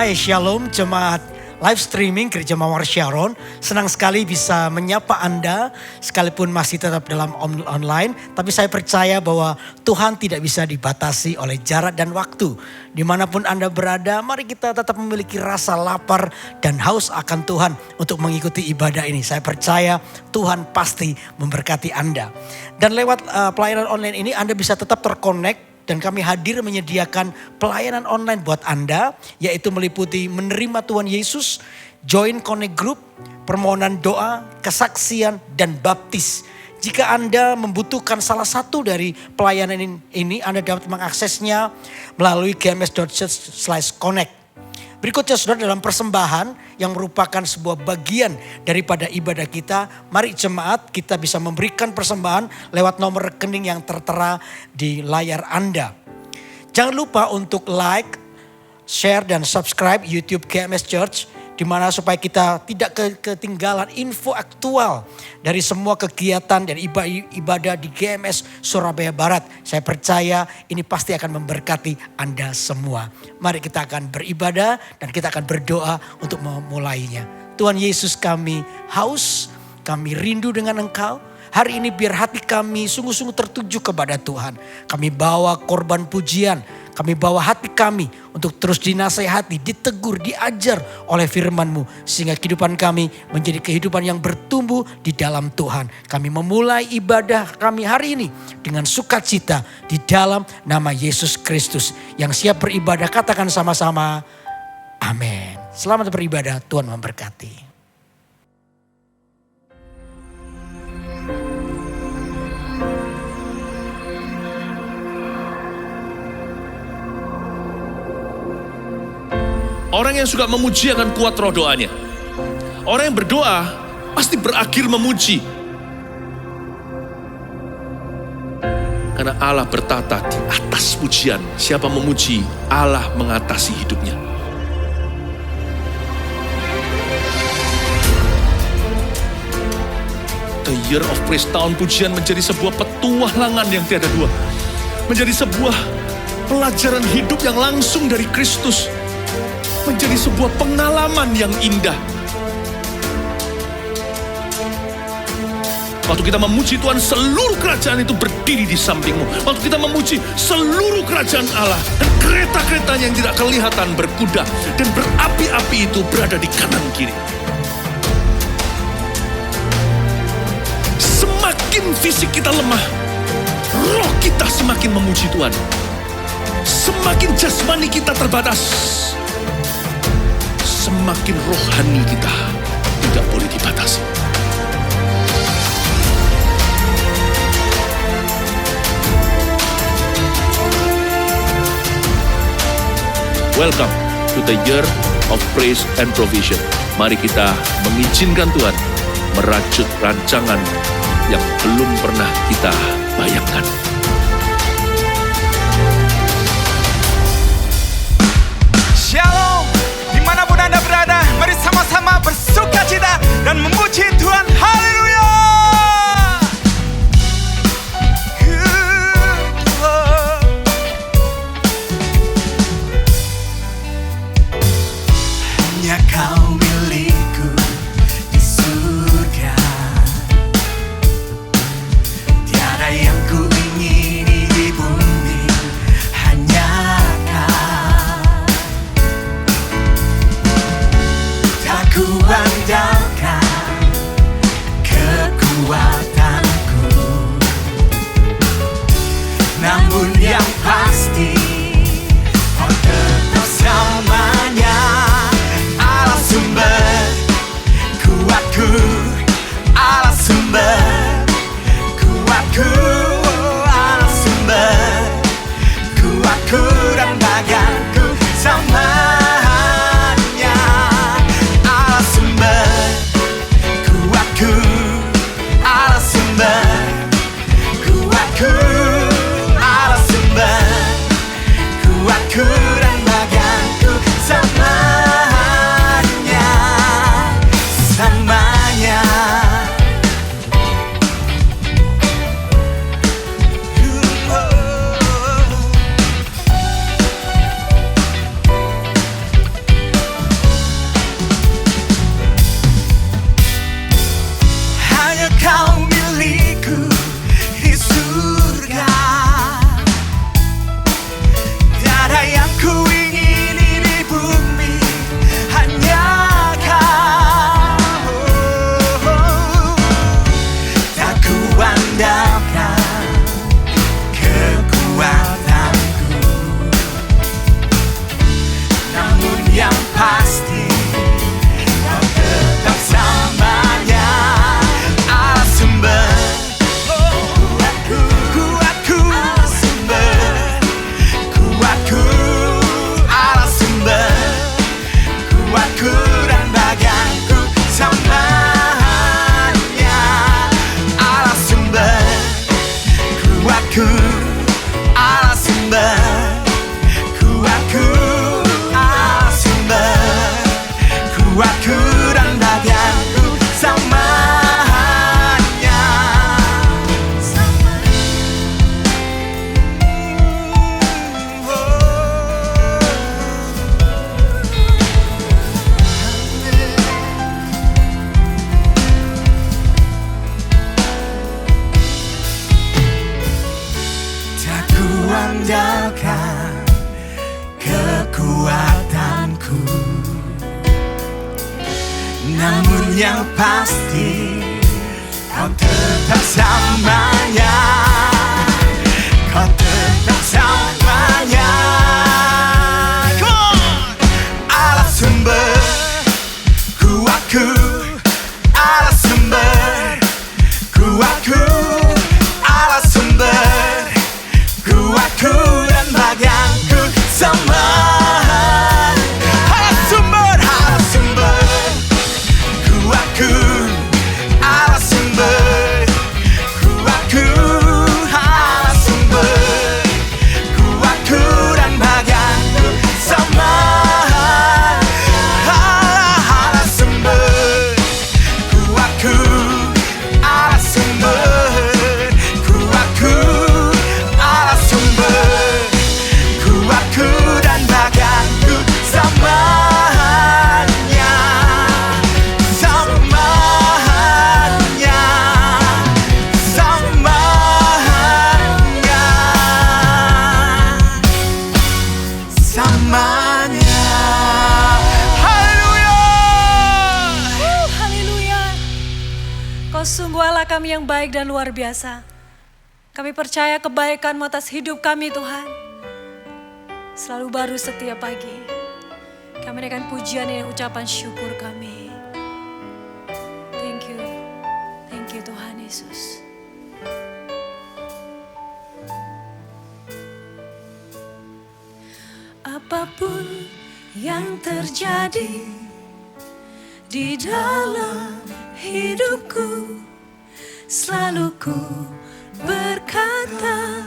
Hai Shalom jemaat live streaming Gereja Mawar Sharon. Senang sekali bisa menyapa Anda sekalipun masih tetap dalam online. Tapi saya percaya bahwa Tuhan tidak bisa dibatasi oleh jarak dan waktu. Dimanapun Anda berada, mari kita tetap memiliki rasa lapar dan haus akan Tuhan untuk mengikuti ibadah ini. Saya percaya Tuhan pasti memberkati Anda. Dan lewat pelayanan online ini Anda bisa tetap terkonek. Dan kami hadir menyediakan pelayanan online buat Anda, yaitu meliputi menerima Tuhan Yesus, join connect group, permohonan doa, kesaksian, dan baptis. Jika Anda membutuhkan salah satu dari pelayanan ini, Anda dapat mengaksesnya melalui gms.church/connect. Berikutnya saudara, dalam persembahan yang merupakan sebuah bagian daripada ibadah kita, mari jemaat kita bisa memberikan persembahan lewat nomor rekening yang tertera di layar Anda. Jangan lupa untuk like, share dan subscribe YouTube GMS Church, di mana supaya kita tidak ketinggalan info aktual dari semua kegiatan dan ibadah di GMS Surabaya Barat. Saya percaya ini pasti akan memberkati Anda semua. Mari kita akan beribadah dan kita akan berdoa untuk memulainya. Tuhan Yesus, kami haus, kami rindu dengan Engkau. Hari ini biar hati kami sungguh-sungguh tertuju kepada Tuhan. Kami bawa korban pujian, kami bawa hati kami untuk terus dinasehati, ditegur, diajar oleh firman-Mu. Sehingga kehidupan kami menjadi kehidupan yang bertumbuh di dalam Tuhan. Kami memulai ibadah kami hari ini dengan sukacita di dalam nama Yesus Kristus. Yang siap beribadah katakan sama-sama, amin. Selamat beribadah, Tuhan memberkati. Orang yang suka memuji akan kuat roh doanya. Orang yang berdoa pasti berakhir memuji. Karena Allah bertata di atas pujian. Siapa memuji, Allah mengatasi hidupnya. The Year of Praise, tahun pujian menjadi sebuah petualangan yang tiada dua. Menjadi sebuah pelajaran hidup yang langsung dari Kristus. Menjadi sebuah pengalaman yang indah. Waktu kita memuji Tuhan, seluruh kerajaan itu berdiri di sampingmu. Waktu kita memuji, seluruh kerajaan Allah dan kereta-keretanya yang tidak kelihatan berkuda dan berapi-api itu berada di kanan kiri. Semakin fisik kita lemah, roh kita semakin memuji Tuhan. Semakin jasmani kita terbatas, semakin rohani kita tidak boleh dibatasi. Welcome to the Year of Praise and Provision. Mari kita mengizinkan Tuhan merajut rancangan yang belum pernah kita bayangkan. Shalom, dimanapun Anda berada, mari sama-sama bersukacita dan memuji Tuhan. Haleluya. Hanya Kau milikku di surga, tiada yang ku ingini di bumi, hanya Kau. Tak ku andalkan kekuatanku, namun yang pasti Kau tetap selamanya. Allah sumber kuatku, Allah sumber kuatku, Allah sumber kuatku dan baganku selamanya. Allah sumber kuatku, Allah sumber kuatku, Allah sumber kuatku dan baganku selamanya. Selamanya. namun yang pasti kau tetap samanya, kau tetap samanya. Allah sumber kuatku, Allah sumber kuatku, Allah sumber kuatku dan bagianku sama. Allah sumber kuatku, Allah sumber kuatku, Allah sumber kuatku dan bagianku sama. Allah sumber kuatku, Allah sumber kuatku, Allah sumber kuatku dan bagianku samanya, samanya, samanya, samanya. Haleluya. Haleluya. Kau sungguh Allah kami yang baik dan luar biasa. Kami percaya kebaikan-Mu atas hidup kami Tuhan selalu baru setiap pagi. Kami naikkan pujian dan ucapan syukur kami. Thank you Tuhan Yesus. Apapun yang terjadi di dalam hidupku, selalu ku berkata,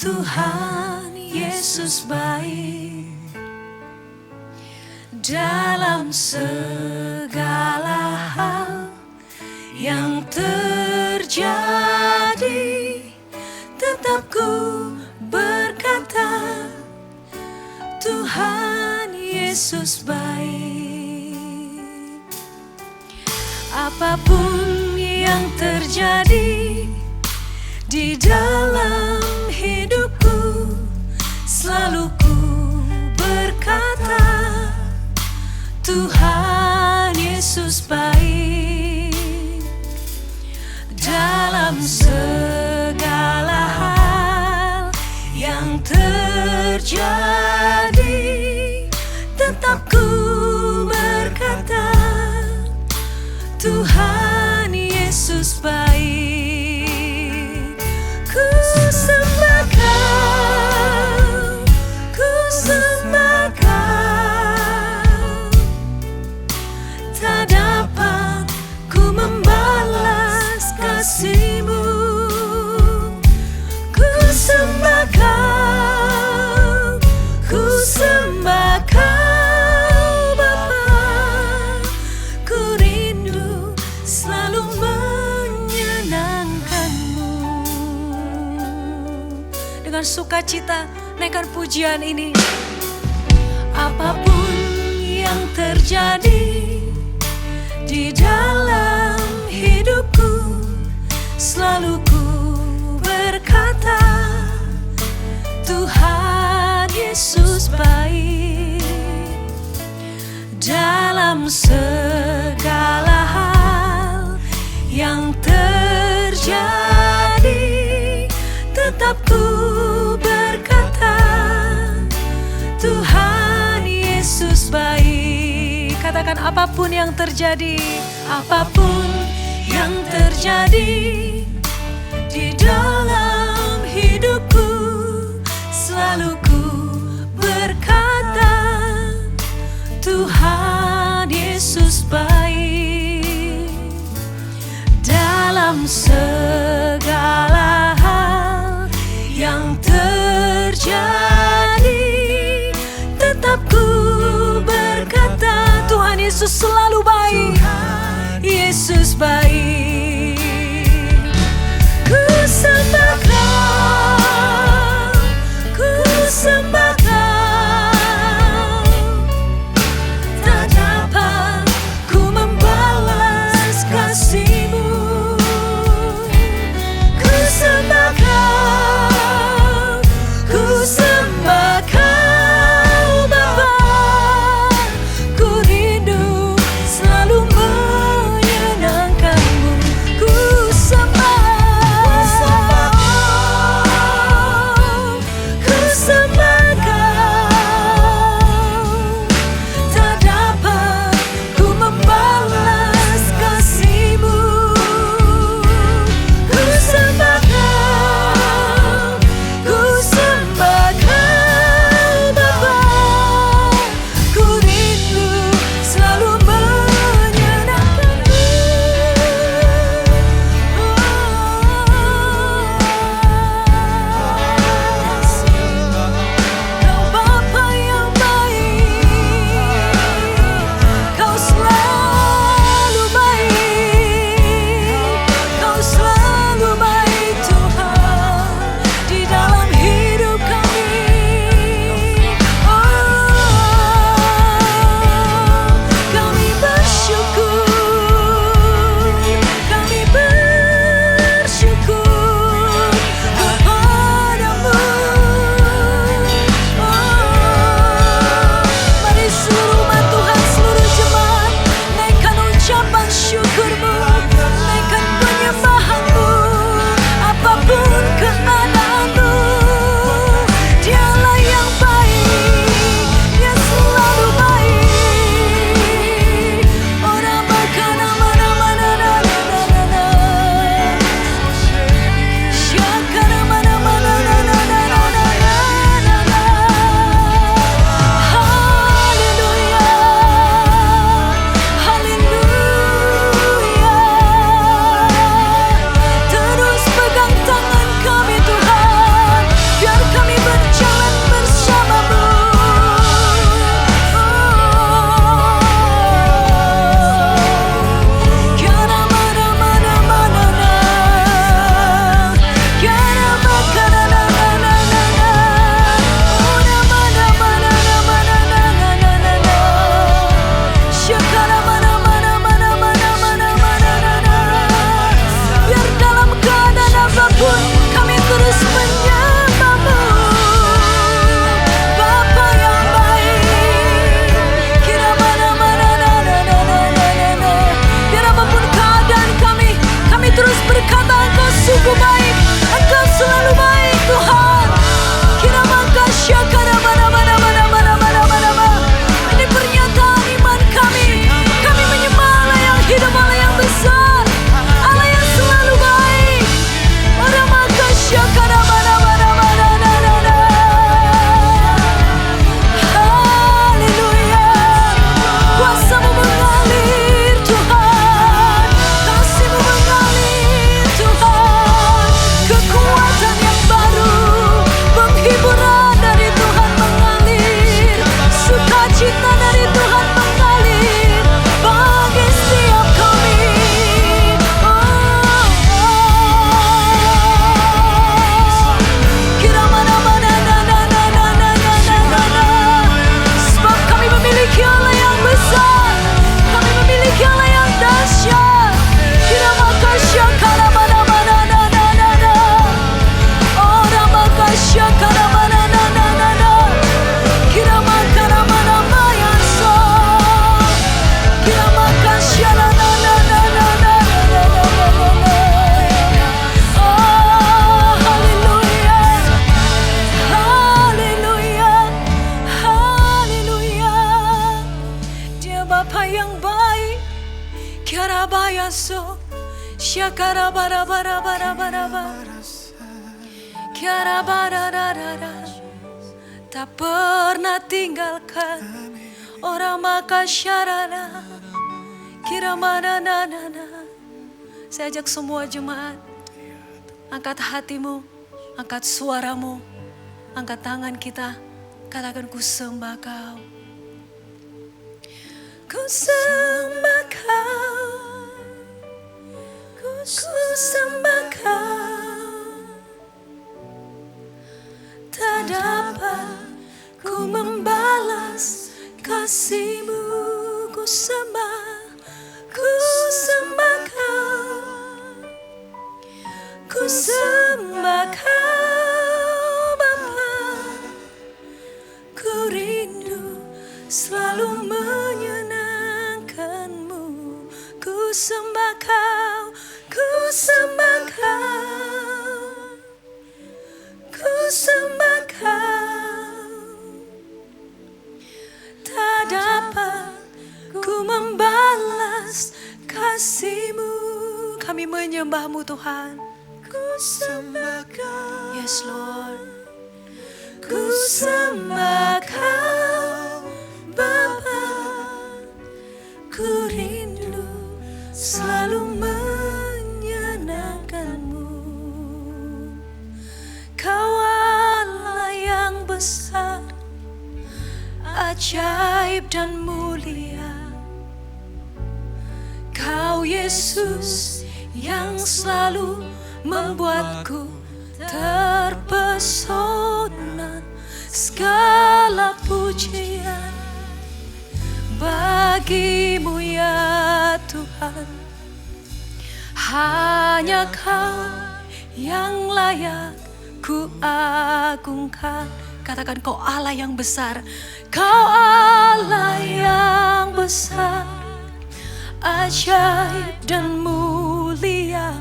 Tuhan Yesus baik. Dalam segala hal yang terjadi, tetap ku berkata, Tuhan Yesus baik. Apapun yang terjadi di dalam hidupku, selalu ku berkata, Tuhan Yesus baik. Dalam segala hal yang terjadi, tetap ku berkata, Tuhan Yesus baik. Ku sembah Kau, ku sembah Kau. Tak dapat ku membalas kasih-Mu. Ku sembah Kau, ku sembah Kau Bapa. Ku rindu selalu menyenangkan-Mu. Dengan sukacita naikkan pujian ini. Apapun yang terjadi di dalam hidupku, selalu ku berkata, Tuhan Yesus baik. Dalam segala hal yang terjadi, tetap ku berkata, Tuhan Yesus baik. Katakan apapun yang terjadi, apapun yang terjadi di dalam hidupku, selalu ku berkata, Tuhan Yesus baik. Dalam segala hal yang terjadi, tetap ku berkata, Tuhan Yesus selalu baik. Yesus baik. Ku sembah Kau, ku sembah Kau. Tak dapat ku membalas kasih-Mu. yaso. Syakara bara bara bara bara bara. Kiara bara bara bara. Tak pernah tinggalkan orang maka syarana. Kira mana na na na. Saya ajak semua jemaat, angkat hatimu, angkat suaramu, angkat tangan kita, katakan ku sembah kau. Ku sembah kau, ku sembah kau. Tak dapat ku membalas kasih-Mu, ku sembah kau. Ku sembah kau Bapa, ku rindu selalu menyenangkan-Mu. Ku sembah kau, ku sembah kau, ku sembah kau. Tak dapat ku membalas kasih-Mu. Kami menyembah-Mu Tuhan. Ku sembah kau, yes Lord. Ku sembah kau Bapa, ku rindu selalu menyenangkan-Mu. Kau Allah yang besar, ajaib dan mulia. Kau Yesus yang selalu membuatku terpesona. Segala pujian bagi-Mu ya Tuhan. Hanya Kau yang layak ku agungkan. Katakan Kau Allah yang besar. Kau Allah yang besar, ajaib dan mulia.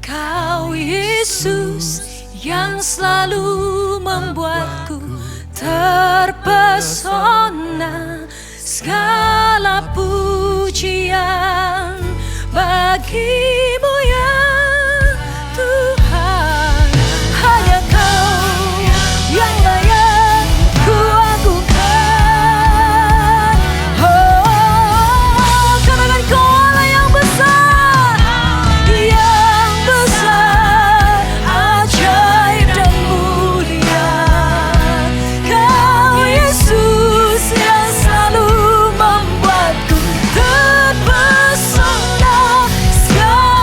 Kau Yesus yang selalu membuatku terpesona. Segala pujian bagi-Mu ya Tuhan. Hanya Kau yang layak ku agungkan. Oh, katakan Kau Allah yang besar, yang besar, ajaib dan mulia. Kau Yesus yang selalu membuatku terpesona. Segala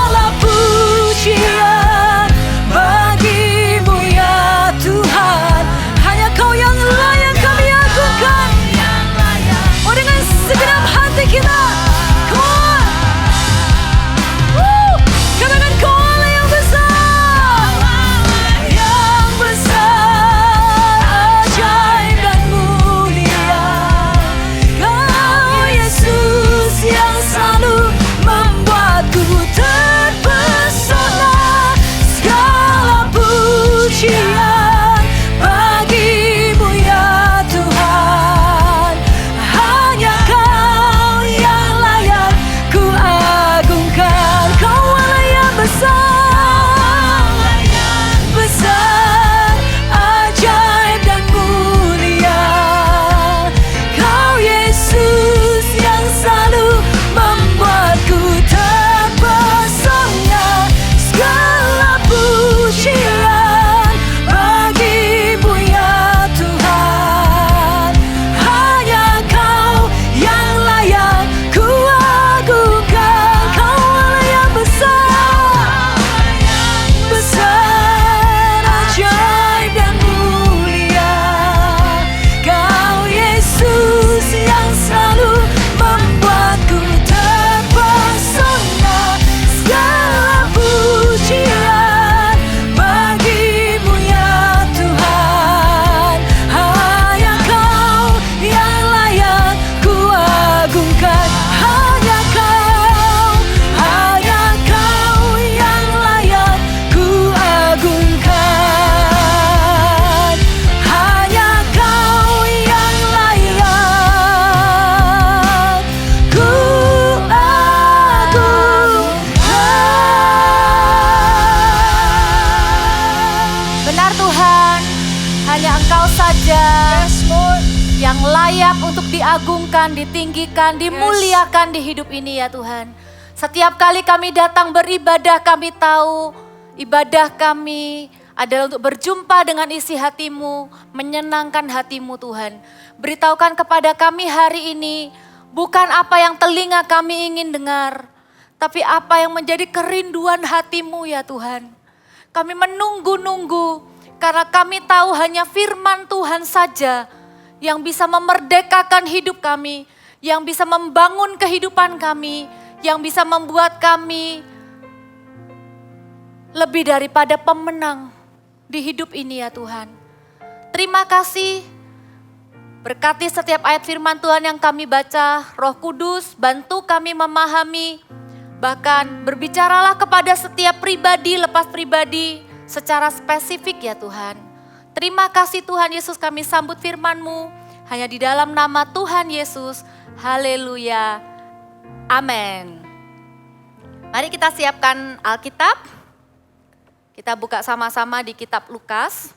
layak untuk diagungkan, ditinggikan, dimuliakan di hidup ini ya Tuhan. Setiap kali kami datang beribadah, kami tahu ibadah kami adalah untuk berjumpa dengan isi hati-Mu, menyenangkan hati-Mu Tuhan. Beritahukan kepada kami hari ini, bukan apa yang telinga kami ingin dengar, tapi apa yang menjadi kerinduan hati-Mu ya Tuhan. Kami menunggu-nunggu, karena kami tahu hanya firman Tuhan saja yang bisa memerdekakan hidup kami, yang bisa membangun kehidupan kami, yang bisa membuat kami lebih daripada pemenang di hidup ini ya Tuhan. Terima kasih, berkati setiap ayat firman Tuhan yang kami baca, Roh Kudus bantu kami memahami, bahkan berbicaralah kepada setiap pribadi lepas pribadi secara spesifik ya Tuhan. Terima kasih Tuhan Yesus, kami sambut firman-Mu hanya di dalam nama Tuhan Yesus. Haleluya. Amin. Mari kita siapkan Alkitab. Kita buka sama-sama di kitab Lukas.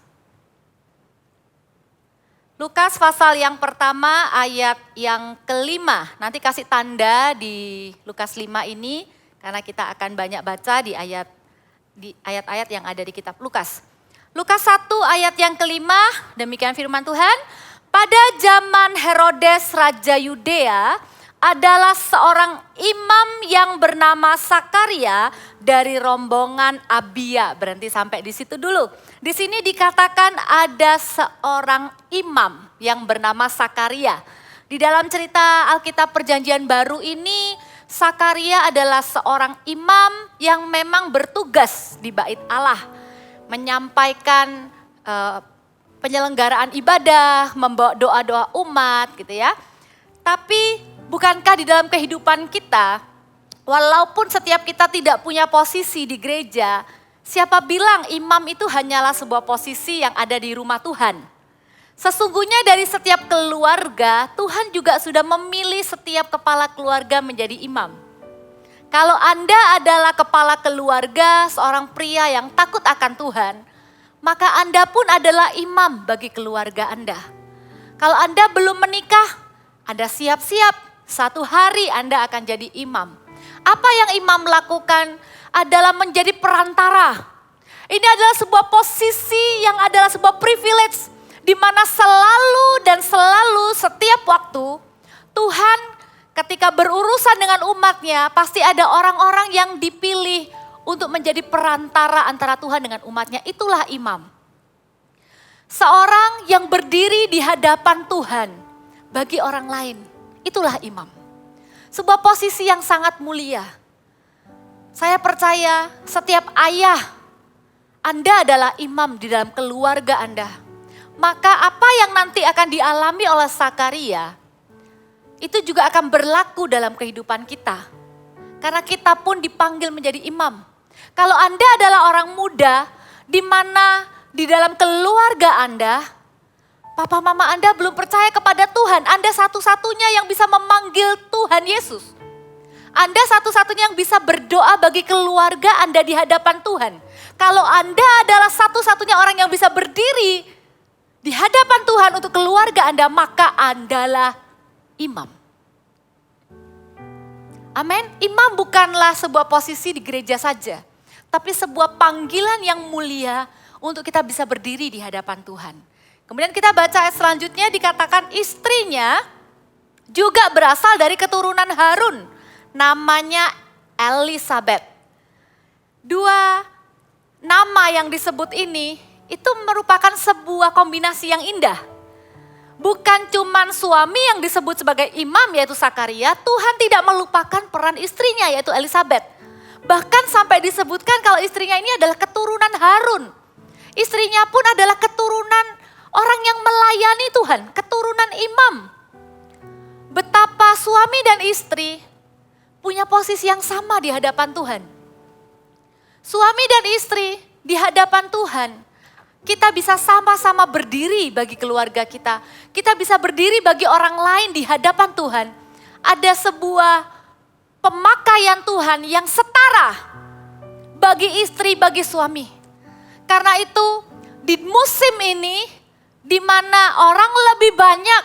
Lukas pasal yang pertama ayat yang kelima. Nanti kasih tanda di Lukas 5 ini karena kita akan banyak baca di ayat-ayat yang ada di kitab Lukas. Lukas 1 ayat yang kelima, demikian firman Tuhan. Pada zaman Herodes Raja Yudea adalah seorang imam yang bernama Sakaria dari rombongan Abia. Berhenti sampai di situ dulu. Di sini dikatakan ada seorang imam yang bernama Sakaria. Di dalam cerita Alkitab Perjanjian Baru ini, Sakaria adalah seorang imam yang memang bertugas di Bait Allah. Menyampaikan penyelenggaraan ibadah, membawa doa-doa umat gitu ya. Tapi bukankah di dalam kehidupan kita, walaupun setiap kita tidak punya posisi di gereja, siapa bilang imam itu hanyalah sebuah posisi yang ada di rumah Tuhan? Sesungguhnya dari setiap keluarga, Tuhan juga sudah memilih setiap kepala keluarga menjadi imam. Kalau Anda adalah kepala keluarga, seorang pria yang takut akan Tuhan, maka Anda pun adalah imam bagi keluarga Anda. Kalau Anda belum menikah, Anda siap-siap, satu hari Anda akan jadi imam. Apa yang imam lakukan adalah menjadi perantara. Ini adalah sebuah posisi yang adalah sebuah privilege, di mana selalu setiap waktu Tuhan ketika berurusan dengan umatnya, pasti ada orang-orang yang dipilih untuk menjadi perantara antara Tuhan dengan umatnya. Itulah imam. Seorang yang berdiri di hadapan Tuhan bagi orang lain. Itulah imam. Sebuah posisi yang sangat mulia. Saya percaya setiap ayah, Anda adalah imam di dalam keluarga Anda. Maka apa yang nanti akan dialami oleh Sakaria, itu juga akan berlaku dalam kehidupan kita. Karena kita pun dipanggil menjadi imam. Kalau Anda adalah orang muda, di mana di dalam keluarga Anda, papa mama Anda belum percaya kepada Tuhan. Anda satu-satunya yang bisa memanggil Tuhan Yesus. Anda satu-satunya yang bisa berdoa bagi keluarga Anda di hadapan Tuhan. Kalau Anda adalah satu-satunya orang yang bisa berdiri di hadapan Tuhan untuk keluarga Anda, maka Andalah imam. Amin. Imam bukanlah sebuah posisi di gereja saja, tapi sebuah panggilan yang mulia untuk kita bisa berdiri di hadapan Tuhan. Kemudian kita baca ayat selanjutnya, dikatakan istrinya juga berasal dari keturunan Harun, namanya Elisabeth. Dua nama yang disebut ini itu merupakan sebuah kombinasi yang indah. Bukan cuman suami yang disebut sebagai imam yaitu Sakaria, Tuhan tidak melupakan peran istrinya yaitu Elisabeth. Bahkan sampai disebutkan kalau istrinya ini adalah keturunan Harun. Istrinya pun adalah keturunan orang yang melayani Tuhan, keturunan imam. Betapa suami dan istri punya posisi yang sama di hadapan Tuhan. Suami dan istri di hadapan Tuhan, kita bisa sama-sama berdiri bagi keluarga kita. Kita bisa berdiri bagi orang lain di hadapan Tuhan. Ada sebuah pemakaian Tuhan yang setara bagi istri, bagi suami. Karena itu di musim ini di mana orang lebih banyak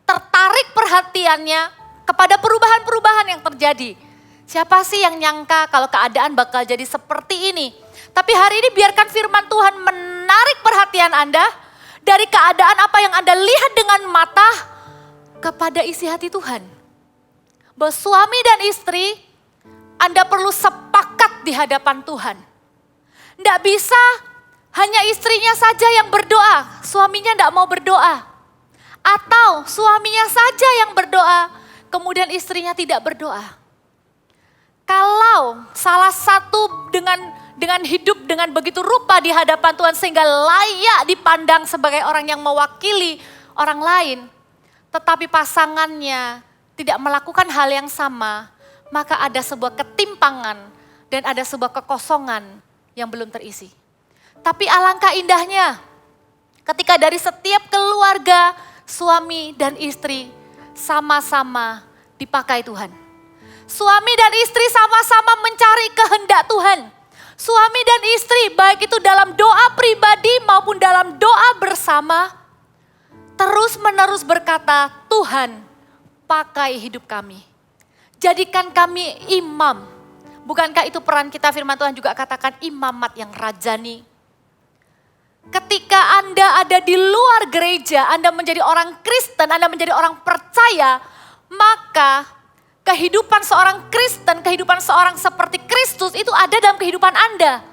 tertarik perhatiannya kepada perubahan-perubahan yang terjadi. Siapa sih yang nyangka kalau keadaan bakal jadi seperti ini? Tapi hari ini biarkan firman Tuhan menarik perhatian Anda dari keadaan apa yang Anda lihat dengan mata kepada isi hati Tuhan. Bahwa suami dan istri, Anda perlu sepakat di hadapan Tuhan. Tidak bisa hanya istrinya saja yang berdoa, suaminya tidak mau berdoa. Atau suaminya saja yang berdoa, kemudian istrinya tidak berdoa. Kalau salah satu dengan hidup dengan begitu rupa di hadapan Tuhan sehingga layak dipandang sebagai orang yang mewakili orang lain, tetapi pasangannya tidak melakukan hal yang sama, maka ada sebuah ketimpangan dan ada sebuah kekosongan yang belum terisi. Tapi alangkah indahnya ketika dari setiap keluarga suami dan istri sama-sama dipakai Tuhan. Suami dan istri sama-sama mencari kehendak Tuhan. Suami dan istri baik itu dalam doa pribadi maupun dalam doa bersama terus menerus berkata, Tuhan pakai hidup kami. Jadikan kami imam. Bukankah itu peran kita, firman Tuhan juga katakan imamat yang rajani. Ketika Anda ada di luar gereja, Anda menjadi orang Kristen, Anda menjadi orang percaya, maka kehidupan seorang Kristen, kehidupan seorang seperti Kristus itu ada dalam kehidupan Anda.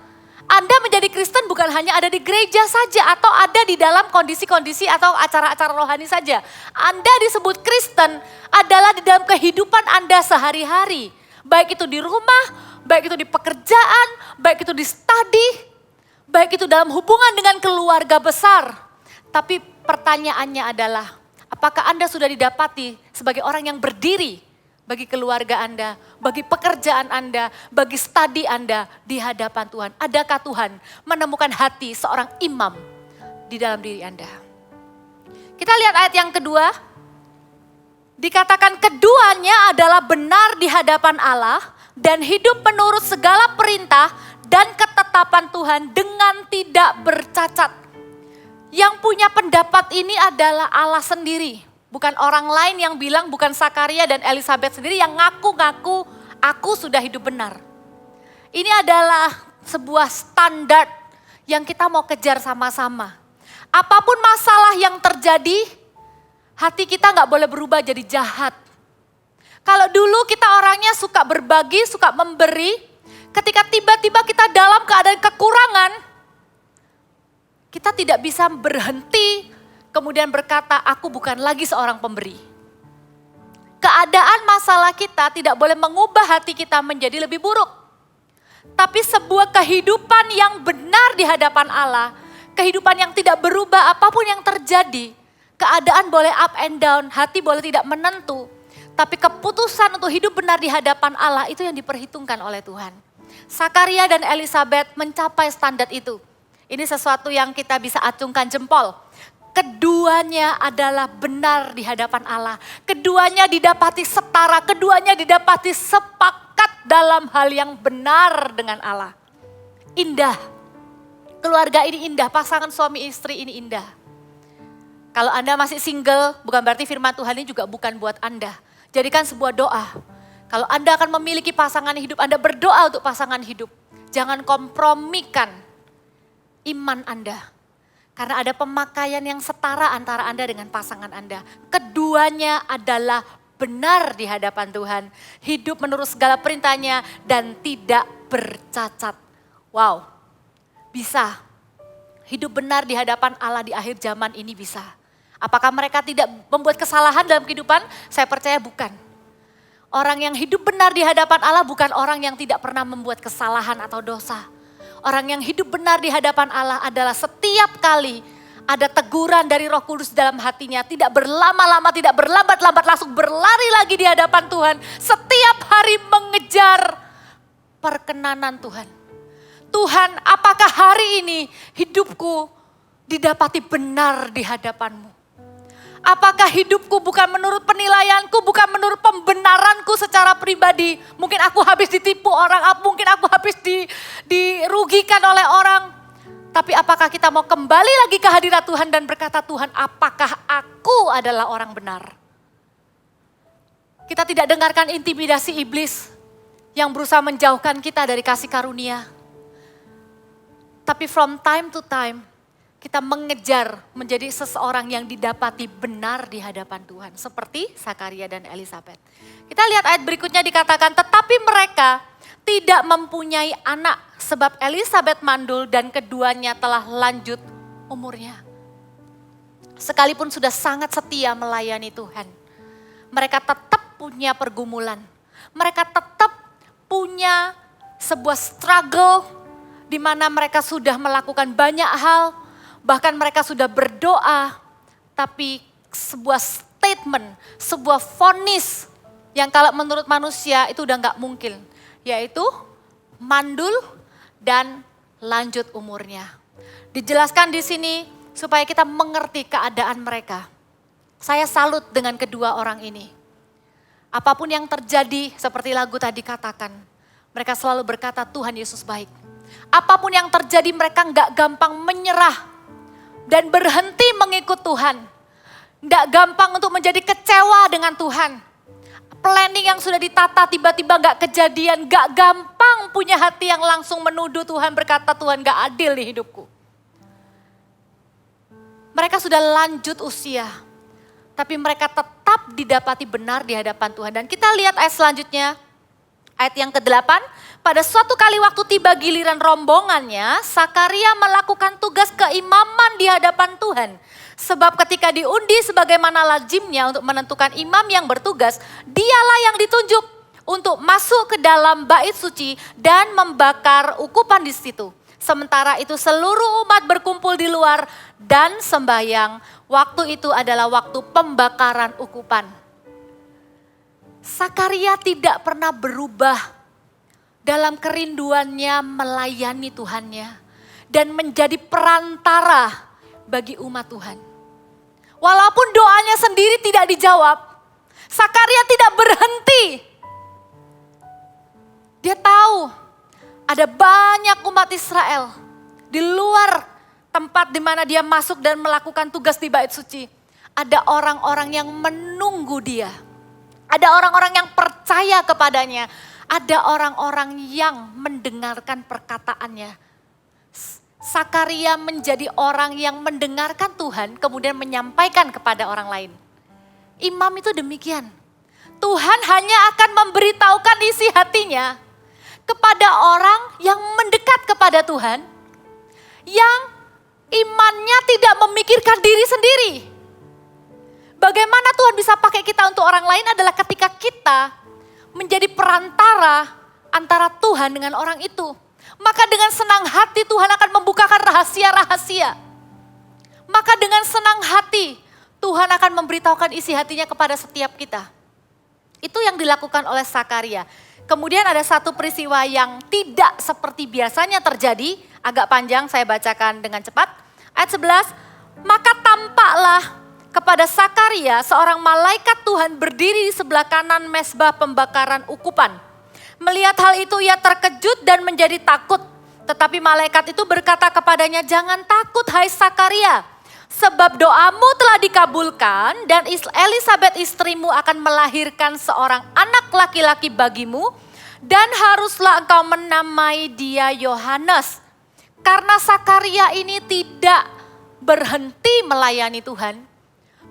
Anda menjadi Kristen bukan hanya ada di gereja saja atau ada di dalam kondisi-kondisi atau acara-acara rohani saja. Anda disebut Kristen adalah di dalam kehidupan Anda sehari-hari. Baik itu di rumah, baik itu di pekerjaan, baik itu di studi, baik itu dalam hubungan dengan keluarga besar. Tapi pertanyaannya adalah, apakah Anda sudah didapati sebagai orang yang berdiri bagi keluarga Anda, bagi pekerjaan Anda, bagi studi Anda di hadapan Tuhan? Adakah Tuhan menemukan hati seorang imam di dalam diri Anda? Kita lihat ayat yang kedua. Dikatakan keduanya adalah benar di hadapan Allah dan hidup menurut segala perintah dan ketetapan Tuhan dengan tidak bercacat. Yang punya pendapat ini adalah Allah sendiri. Bukan orang lain yang bilang, bukan Sakaria dan Elisabeth sendiri yang ngaku-ngaku aku sudah hidup benar. Ini adalah sebuah standar yang kita mau kejar sama-sama. Apapun masalah yang terjadi, hati kita gak boleh berubah jadi jahat. Kalau dulu kita orangnya suka berbagi, suka memberi, ketika tiba-tiba kita dalam keadaan kekurangan, kita tidak bisa berhenti kemudian berkata, aku bukan lagi seorang pemberi. Keadaan masalah kita tidak boleh mengubah hati kita menjadi lebih buruk. Tapi sebuah kehidupan yang benar di hadapan Allah, kehidupan yang tidak berubah apapun yang terjadi, keadaan boleh up and down, hati boleh tidak menentu. Tapi keputusan untuk hidup benar di hadapan Allah itu yang diperhitungkan oleh Tuhan. Sakaria dan Elisabeth mencapai standar itu. Ini sesuatu yang kita bisa acungkan jempol. Keduanya adalah benar di hadapan Allah. Keduanya didapati setara, keduanya didapati sepakat dalam hal yang benar dengan Allah. Indah. Keluarga ini indah, pasangan suami istri ini indah. Kalau Anda masih single, bukan berarti firman Tuhan ini juga bukan buat Anda. Jadikan sebuah doa. Kalau Anda akan memiliki pasangan hidup, Anda berdoa untuk pasangan hidup. Jangan kompromikan iman Anda. Karena ada pemakaian yang setara antara Anda dengan pasangan Anda. Keduanya adalah benar di hadapan Tuhan. Hidup menurut segala perintahnya dan tidak bercacat. Wow, bisa. Hidup benar di hadapan Allah di akhir zaman ini bisa. Apakah mereka tidak membuat kesalahan dalam kehidupan? Saya percaya bukan. Orang yang hidup benar di hadapan Allah bukan orang yang tidak pernah membuat kesalahan atau dosa. Orang yang hidup benar di hadapan Allah adalah setiap kali ada teguran dari Roh Kudus dalam hatinya. Tidak berlama-lama, tidak berlambat-lambat, langsung berlari lagi di hadapan Tuhan. Setiap hari mengejar perkenanan Tuhan. Tuhan, apakah hari ini hidupku didapati benar di hadapan-Mu? Apakah hidupku bukan menurut penilaianku, bukan menurut pembenaranku secara pribadi. Mungkin aku habis ditipu orang, mungkin aku habis dirugikan oleh orang. Tapi apakah kita mau kembali lagi ke hadirat Tuhan dan berkata, Tuhan apakah aku adalah orang benar? Kita tidak dengarkan intimidasi iblis yang berusaha menjauhkan kita dari kasih karunia. Tapi from time to time, kita mengejar menjadi seseorang yang didapati benar di hadapan Tuhan. Seperti Sakaria dan Elisabet. Kita lihat ayat berikutnya dikatakan, tetapi mereka tidak mempunyai anak sebab Elisabet mandul dan keduanya telah lanjut umurnya. Sekalipun sudah sangat setia melayani Tuhan, mereka tetap punya pergumulan. Mereka tetap punya sebuah struggle di mana mereka sudah melakukan banyak hal, bahkan mereka sudah berdoa, tapi sebuah statement, sebuah vonis yang kalau menurut manusia itu udah gak mungkin, yaitu mandul dan lanjut umurnya. Dijelaskan di sini supaya kita mengerti keadaan mereka. Saya salut dengan kedua orang ini. Apapun yang terjadi seperti lagu tadi katakan, mereka selalu berkata Tuhan Yesus baik. Apapun yang terjadi mereka gak gampang menyerah dan berhenti mengikut Tuhan. Gak gampang untuk menjadi kecewa dengan Tuhan. Planning yang sudah ditata tiba-tiba gak kejadian, gak gampang punya hati yang langsung menuduh Tuhan berkata Tuhan gak adil di hidupku. Mereka sudah lanjut usia, tapi mereka tetap didapati benar di hadapan Tuhan. Dan kita lihat ayat selanjutnya, ayat yang ke-8. Pada suatu kali waktu tiba giliran rombongannya, Sakaria melakukan tugas keimaman di hadapan Tuhan. Sebab ketika diundi sebagaimana lazimnya untuk menentukan imam yang bertugas, dialah yang ditunjuk untuk masuk ke dalam bait suci dan membakar ukupan di situ. Sementara itu seluruh umat berkumpul di luar dan sembahyang. Waktu itu adalah waktu pembakaran ukupan. Sakaria tidak pernah berubah dalam kerinduannya melayani Tuhannya dan menjadi perantara bagi umat Tuhan. Walaupun doanya sendiri tidak dijawab, Sakaria tidak berhenti. Dia tahu ada banyak umat Israel di luar tempat di mana dia masuk dan melakukan tugas di bait suci. Ada orang-orang yang menunggu dia. Ada orang-orang yang percaya kepadanya. Ada orang-orang yang mendengarkan perkataannya. Sakaria menjadi orang yang mendengarkan Tuhan kemudian menyampaikan kepada orang lain. Imam itu demikian. Tuhan hanya akan memberitahukan isi hatinya kepada orang yang mendekat kepada Tuhan. Yang imannya tidak memikirkan diri sendiri. Bagaimana Tuhan bisa pakai kita untuk orang lain adalah ketika kita menjadi perantara antara Tuhan dengan orang itu. Maka dengan senang hati Tuhan akan membukakan rahasia-rahasia. Maka dengan senang hati Tuhan akan memberitahukan isi hatinya kepada setiap kita. Itu yang dilakukan oleh Sakaria. Kemudian ada satu peristiwa yang tidak seperti biasanya terjadi. Agak panjang saya bacakan dengan cepat. Ayat 11, maka tampaklah kepada Sakaria seorang malaikat Tuhan berdiri di sebelah kanan mezbah pembakaran ukupan. Melihat hal itu ia terkejut dan menjadi takut. Tetapi malaikat itu berkata kepadanya, jangan takut hai Sakaria. Sebab doamu telah dikabulkan dan Elisabet istrimu akan melahirkan seorang anak laki-laki bagimu. Dan haruslah engkau menamai dia Yohanes. Karena Sakaria ini tidak berhenti melayani Tuhan.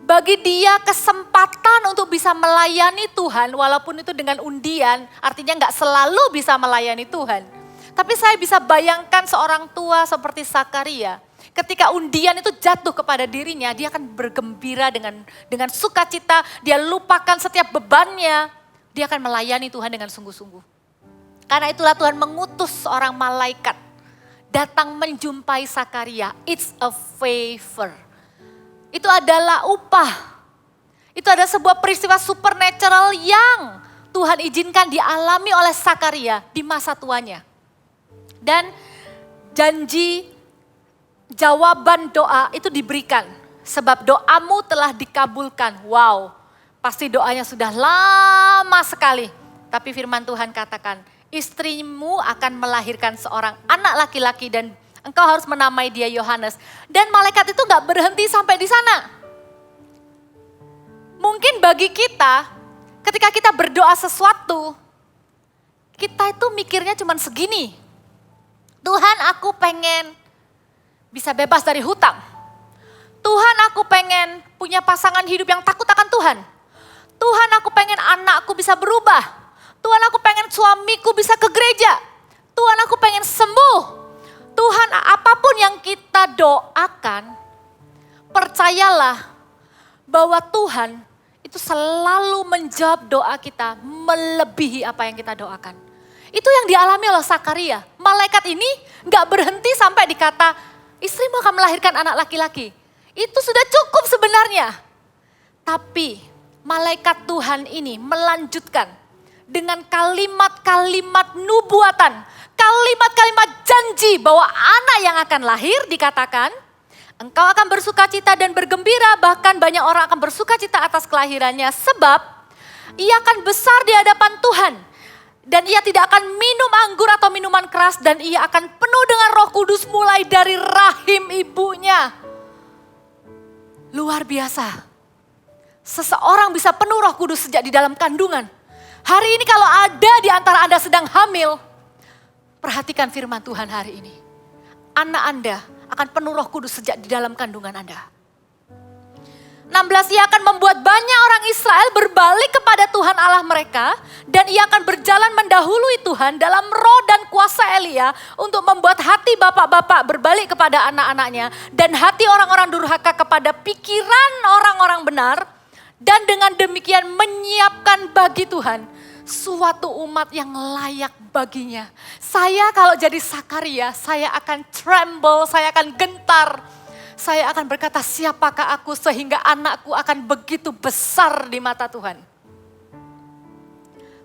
Bagi dia kesempatan untuk bisa melayani Tuhan walaupun itu dengan undian, artinya gak selalu bisa melayani Tuhan. Tapi saya bisa bayangkan seorang tua seperti Sakaria, ketika undian itu jatuh kepada dirinya, dia akan bergembira dengan sukacita, dia lupakan setiap bebannya, dia akan melayani Tuhan dengan sungguh-sungguh. Karena itulah Tuhan mengutus seorang malaikat datang menjumpai Sakaria, it's a favor. Itu adalah upah. Itu ada sebuah peristiwa supernatural yang Tuhan izinkan dialami oleh Sakaria di masa tuanya. Dan janji jawaban doa itu diberikan. Sebab doamu telah dikabulkan. Wow, pasti doanya sudah lama sekali. Tapi firman Tuhan katakan, istrimu akan melahirkan seorang anak laki-laki dan engkau harus menamai dia Yohanes. Dan malaikat itu gak berhenti sampai di sana. Mungkin bagi kita, ketika kita berdoa sesuatu, kita itu mikirnya cuma segini. Tuhan, aku pengen bisa bebas dari hutang. Tuhan, aku pengen punya pasangan hidup yang takut akan Tuhan. Tuhan, aku pengen anakku bisa berubah. Tuhan, aku pengen suamiku bisa ke gereja. Tuhan, aku pengen sembuh. Tuhan, apapun yang kita doakan, percayalah bahwa Tuhan itu selalu menjawab doa kita melebihi apa yang kita doakan. Itu yang dialami oleh Sakaria. Malaikat ini gak berhenti sampai dikata, istrimu akan melahirkan anak laki-laki. Itu sudah cukup sebenarnya. Tapi malaikat Tuhan ini melanjutkan dengan kalimat-kalimat nubuatan. Kalimat-kalimat janji bahwa anak yang akan lahir dikatakan, engkau akan bersukacita dan bergembira, bahkan banyak orang akan bersukacita atas kelahirannya. Sebab ia akan besar di hadapan Tuhan. Dan ia tidak akan minum anggur atau minuman keras, dan ia akan penuh dengan Roh Kudus mulai dari rahim ibunya. Luar biasa. Seseorang bisa penuh Roh Kudus sejak di dalam kandungan. Hari ini kalau ada di antara Anda sedang hamil, perhatikan firman Tuhan hari ini. Anak Anda akan penuh Roh Kudus sejak di dalam kandungan Anda. 16, ia akan membuat banyak orang Israel berbalik kepada Tuhan Allah mereka. Dan ia akan berjalan mendahului Tuhan dalam roh dan kuasa Elia untuk membuat hati bapak-bapak berbalik kepada anak-anaknya. Dan hati orang-orang durhaka kepada pikiran orang-orang benar. Dan dengan demikian menyiapkan bagi Tuhan suatu umat yang layak baginya. Saya kalau jadi Sakaria, saya akan tremble, saya akan gentar. Saya akan berkata, siapakah aku sehingga anakku akan begitu besar di mata Tuhan.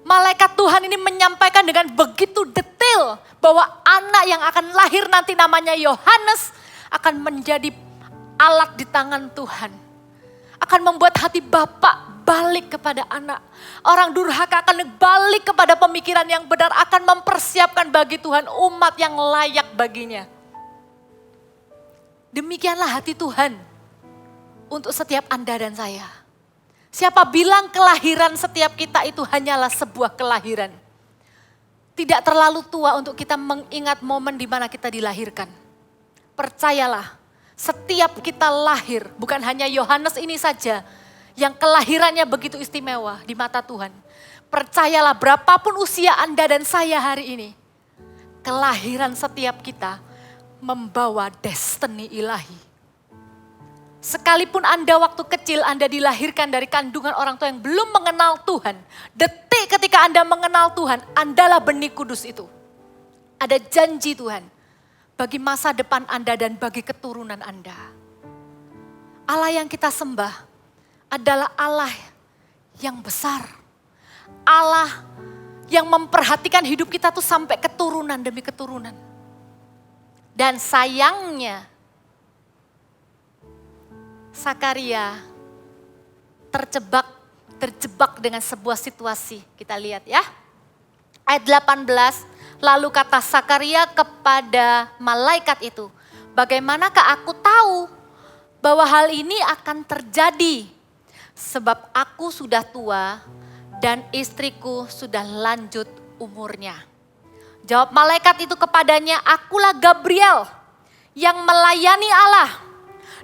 Malaikat Tuhan ini menyampaikan dengan begitu detail bahwa anak yang akan lahir nanti namanya Yohanes akan menjadi alat di tangan Tuhan. Akan membuat hati bapak balik kepada anak. Orang durhaka akan balik kepada pemikiran yang benar, akan mempersiapkan bagi Tuhan umat yang layak baginya. Demikianlah hati Tuhan untuk setiap Anda dan saya. Siapa bilang kelahiran setiap kita itu hanyalah sebuah kelahiran. Tidak terlalu tua untuk kita mengingat momen di mana kita dilahirkan. Percayalah, setiap kita lahir, bukan hanya Yohanes ini saja yang kelahirannya begitu istimewa di mata Tuhan. Percayalah, berapapun usia Anda dan saya hari ini, kelahiran setiap kita membawa destiny ilahi. Sekalipun Anda waktu kecil Anda dilahirkan dari kandungan orang tua yang belum mengenal Tuhan. Detik ketika Anda mengenal Tuhan, Andalah benih kudus itu. Ada janji Tuhan bagi masa depan Anda dan bagi keturunan Anda. Allah yang kita sembah adalah Allah yang besar. Allah yang memperhatikan hidup kita tuh sampai keturunan demi keturunan. Dan sayangnya, Sakaria terjebak dengan sebuah situasi. Kita lihat ya. Ayat 18, lalu kata Sakaria kepada malaikat itu, bagaimanakah aku tahu bahwa hal ini akan terjadi? Sebab aku sudah tua dan istriku sudah lanjut umurnya. Jawab malaikat itu kepadanya, akulah Gabriel yang melayani Allah.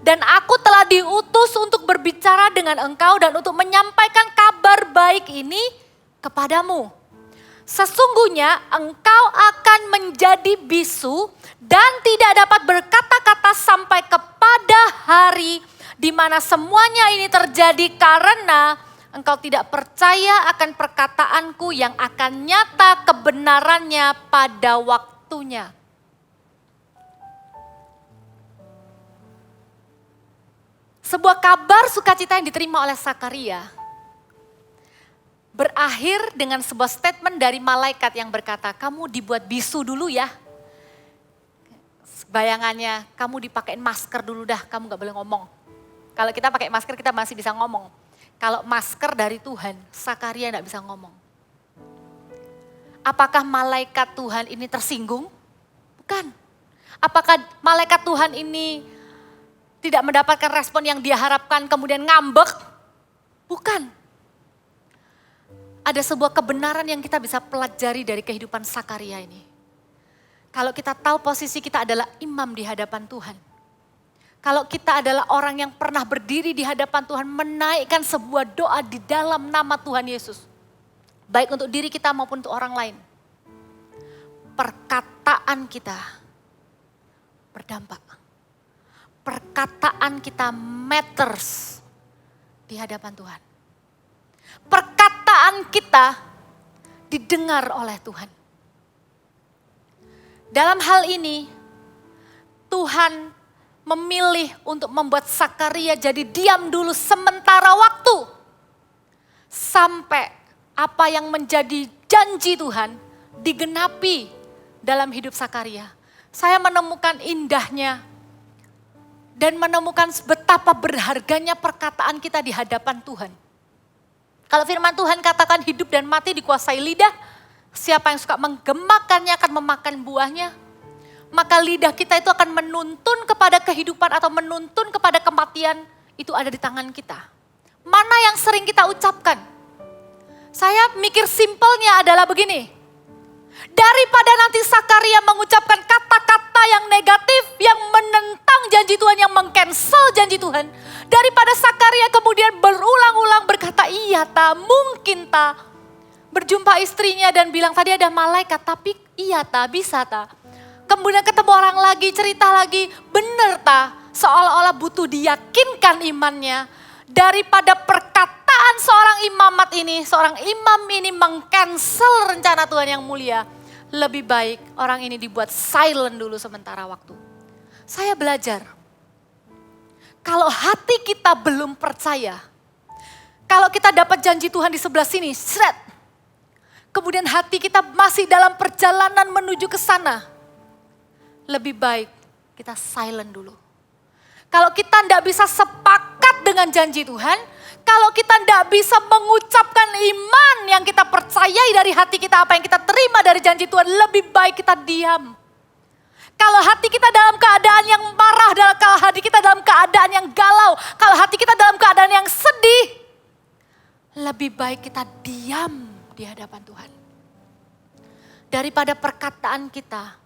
Dan aku telah diutus untuk berbicara dengan engkau dan untuk menyampaikan kabar baik ini kepadamu. Sesungguhnya engkau akan menjadi bisu dan tidak dapat berkata-kata sampai kepada hari di mana semuanya ini terjadi karena engkau tidak percaya akan perkataanku yang akan nyata kebenarannya pada waktunya. Sebuah kabar sukacita yang diterima oleh Sakaria berakhir dengan sebuah statement dari malaikat yang berkata, kamu dibuat bisu dulu ya. Bayangannya, kamu dipakein masker dulu dah, kamu gak boleh ngomong. Kalau kita pakai masker kita masih bisa ngomong. Kalau masker dari Tuhan, Sakaria gak bisa ngomong. Apakah malaikat Tuhan ini tersinggung? Bukan. Apakah malaikat Tuhan ini tidak mendapatkan respon yang dia harapkan kemudian ngambek? Bukan. ada sebuah kebenaran yang kita bisa pelajari dari kehidupan Sakaria ini. Kalau kita tahu posisi kita adalah imam di hadapan Tuhan. Kalau kita adalah orang yang pernah berdiri di hadapan Tuhan, menaikkan sebuah doa di dalam nama Tuhan Yesus. Baik untuk diri kita maupun untuk orang lain. Perkataan kita berdampak. Perkataan kita matters di hadapan Tuhan. Perkataan kita didengar oleh Tuhan. Dalam hal ini, Tuhan memilih untuk membuat Sakaria jadi diam dulu sementara waktu. Sampai apa yang menjadi janji Tuhan digenapi dalam hidup Sakaria. Saya menemukan indahnya dan menemukan betapa berharganya perkataan kita di hadapan Tuhan. Kalau firman Tuhan katakan hidup dan mati dikuasai lidah, siapa yang suka menggemakannya akan memakan buahnya. Maka lidah kita itu akan menuntun kepada kehidupan atau menuntun kepada kematian, itu ada di tangan kita. Mana yang sering kita ucapkan? Saya mikir simpelnya adalah begini. Daripada nanti Sakaria mengucapkan kata-kata yang negatif, yang menentang janji Tuhan, yang meng-cancel janji Tuhan. Daripada Sakaria kemudian berulang-ulang berkata, iya ta, mungkin ta. Berjumpa istrinya dan bilang, tadi ada malaikat, tapi iya ta, bisa ta. Kemudian ketemu orang lagi, cerita lagi, bener ta, seolah-olah butuh diyakinkan imannya. Daripada perkataan seorang imamat ini, seorang imam ini meng-cancel rencana Tuhan yang mulia. Lebih baik orang ini dibuat silent dulu sementara waktu. Saya belajar, kalau hati kita belum percaya, kalau kita dapat janji Tuhan di sebelah sini, seret. Kemudian hati kita masih dalam perjalanan menuju ke sana. Lebih baik kita silent dulu. Kalau kita tidak bisa sepakat dengan janji Tuhan, kalau kita tidak bisa mengucapkan iman yang kita percayai dari hati kita, apa yang kita terima dari janji Tuhan, lebih baik kita diam. Kalau hati kita dalam keadaan yang marah, kalau hati kita dalam keadaan yang galau, kalau hati kita dalam keadaan yang sedih, lebih baik kita diam di hadapan Tuhan. Daripada perkataan kita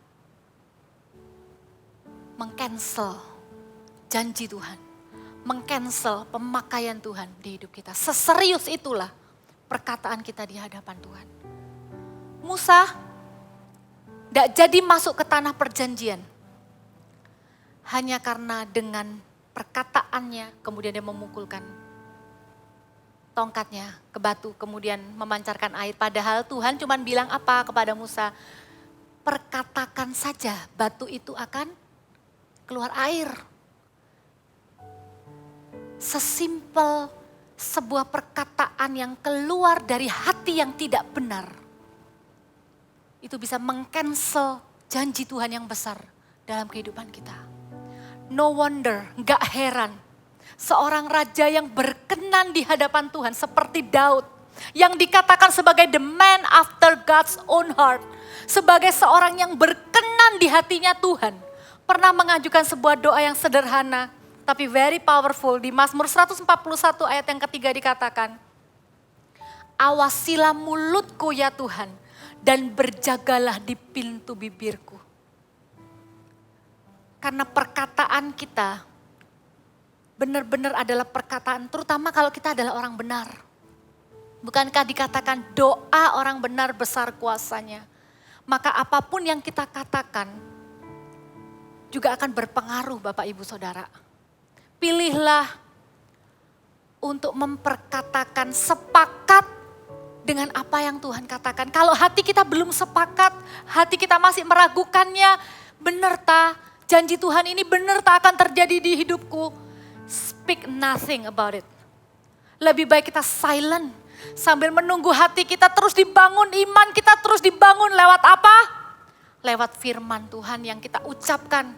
meng-cancel janji Tuhan, meng-cancel pemakaian Tuhan di hidup kita. Seserius itulah perkataan kita di hadapan Tuhan. Musa tidak jadi masuk ke tanah perjanjian hanya karena dengan perkataannya kemudian dia memukulkan tongkatnya ke batu, kemudian memancarkan air. Padahal Tuhan cuma bilang apa kepada Musa? Perkatakan saja batu itu akan keluar air. Sesimpel sebuah perkataan yang keluar dari hati yang tidak benar, itu bisa meng-cancel janji Tuhan yang besar dalam kehidupan kita. No wonder, gak heran, seorang raja yang berkenan di hadapan Tuhan seperti Daud, yang dikatakan sebagai the man after God's own heart, sebagai seorang yang berkenan di hatinya Tuhan, pernah mengajukan sebuah doa yang sederhana, tapi very powerful. Di Mazmur 141 ayat yang ketiga dikatakan, awasilah mulutku ya Tuhan, dan berjagalah di pintu bibirku. Karena perkataan kita benar-benar adalah perkataan, terutama kalau kita adalah orang benar. Bukankah dikatakan doa orang benar besar kuasanya? Maka apapun yang kita katakan juga akan berpengaruh Bapak Ibu Saudara. Pilihlah untuk memperkatakan sepakat dengan apa yang Tuhan katakan. Kalau hati kita belum sepakat, hati kita masih meragukannya, benar tak janji Tuhan ini benar tak akan terjadi di hidupku. Speak nothing about it. Lebih baik kita silent sambil menunggu hati kita terus dibangun, iman kita terus dibangun lewat apa? Lewat firman Tuhan yang kita ucapkan.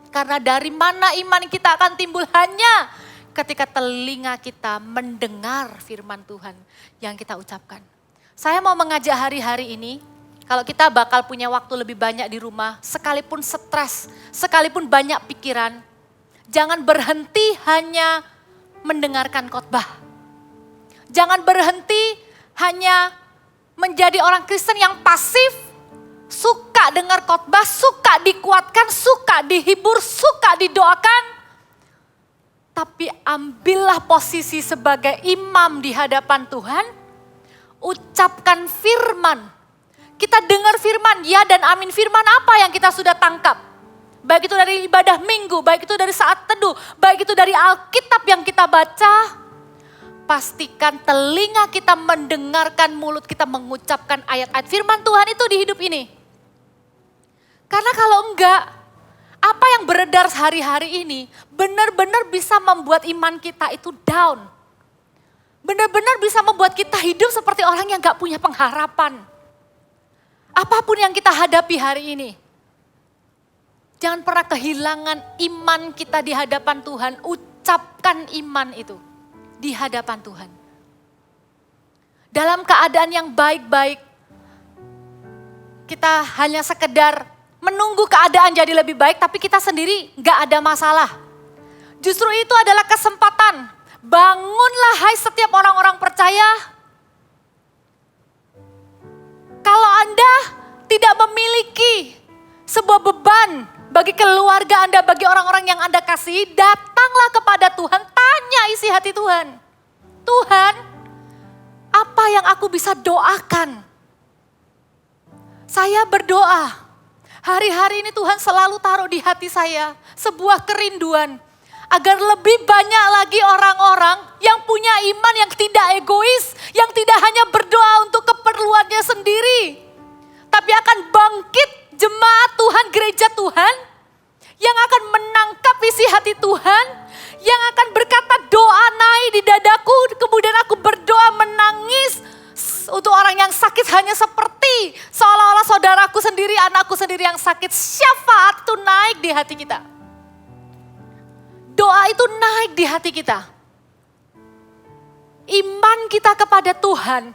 Karena dari mana iman kita akan timbul? Hanya ketika telinga kita mendengar firman Tuhan yang kita ucapkan. Saya mau mengajak hari-hari ini, kalau kita bakal punya waktu lebih banyak di rumah, sekalipun stres, sekalipun banyak pikiran, jangan berhenti hanya mendengarkan khotbah. Jangan berhenti hanya menjadi orang Kristen yang pasif, suka dengar khotbah, suka dikuatkan, suka dihibur, suka didoakan. Tapi ambillah posisi sebagai imam di hadapan Tuhan, ucapkan firman. Kita dengar firman, ya dan amin. Firman apa yang kita sudah tangkap? Baik itu dari ibadah minggu, baik itu dari saat teduh, baik itu dari Alkitab yang kita baca. Pastikan telinga kita mendengarkan, mulut kita mengucapkan ayat-ayat firman Tuhan itu di hidup ini. Karena kalau enggak, apa yang beredar hari-hari ini benar-benar bisa membuat iman kita itu down. Benar-benar bisa membuat kita hidup seperti orang yang gak punya pengharapan. Apapun yang kita hadapi hari ini. Jangan pernah kehilangan iman kita di hadapan Tuhan. Ucapkan iman itu di hadapan Tuhan. Dalam keadaan yang baik-baik, kita hanya sekedar menunggu keadaan jadi lebih baik, tapi kita sendiri gak ada masalah. Justru itu adalah kesempatan. Bangunlah hai setiap orang-orang percaya. Kalau Anda tidak memiliki sebuah beban bagi keluarga Anda, bagi orang-orang yang Anda kasihi, datanglah kepada Tuhan, tanya isi hati Tuhan. Tuhan, apa yang aku bisa doakan? Saya berdoa, hari-hari ini Tuhan selalu taruh di hati saya sebuah kerinduan. Agar lebih banyak lagi orang-orang yang punya iman yang tidak egois, yang tidak hanya berdoa untuk keperluannya sendiri. Tapi akan bangkit jemaat Tuhan, gereja Tuhan, yang akan menangkap isi hati Tuhan, yang akan berkata doa naik di dadaku, kemudian aku berdoa menangis untuk orang yang sakit hanya seperti seolah-olah saudaraku sendiri, anakku sendiri yang sakit. Syafaat itu naik di hati kita. Doa itu naik di hati kita. Iman kita kepada Tuhan,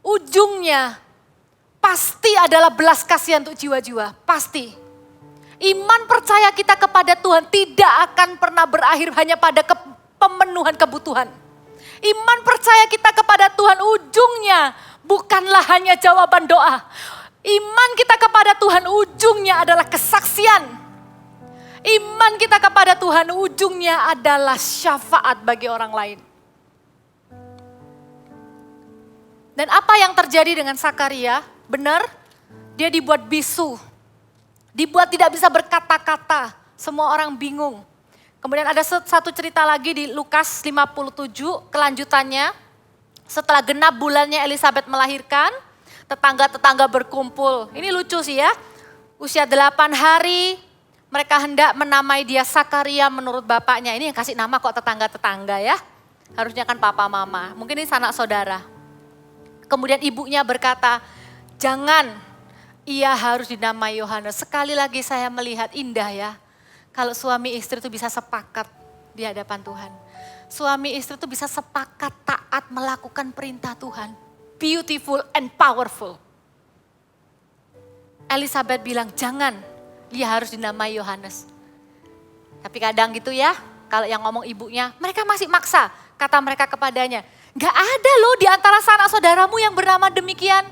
ujungnya pasti adalah belas kasihan untuk jiwa-jiwa, pasti. Iman percaya kita kepada Tuhan tidak akan pernah berakhir hanya pada pemenuhan kebutuhan. Iman percaya kita kepada Tuhan ujungnya bukanlah hanya jawaban doa. Iman kita kepada Tuhan ujungnya adalah kesaksian. Iman kita kepada Tuhan ujungnya adalah syafaat bagi orang lain. Dan apa yang terjadi dengan Sakaria? Benar, dia dibuat bisu. Dibuat tidak bisa berkata-kata. Semua orang bingung. Kemudian ada satu cerita lagi di Lukas 57, kelanjutannya. Setelah genap bulannya Elisabeth melahirkan, tetangga-tetangga berkumpul. Ini lucu sih ya, usia 8 hari, mereka hendak menamai dia Sakaria menurut bapaknya. Ini yang kasih nama kok tetangga-tetangga ya. Harusnya kan papa mama, mungkin ini sanak saudara. Kemudian ibunya berkata, jangan, ia harus dinamai Yohanes. Sekali lagi saya melihat indah ya. Kalau suami istri itu bisa sepakat di hadapan Tuhan. Suami istri itu bisa sepakat taat melakukan perintah Tuhan. Beautiful and powerful. Elisabeth bilang jangan, dia harus dinamai Yohanes. Tapi kadang gitu ya, kalau yang ngomong ibunya, mereka masih maksa. Kata mereka kepadanya, gak ada loh di antara sanak saudaramu yang bernama demikian.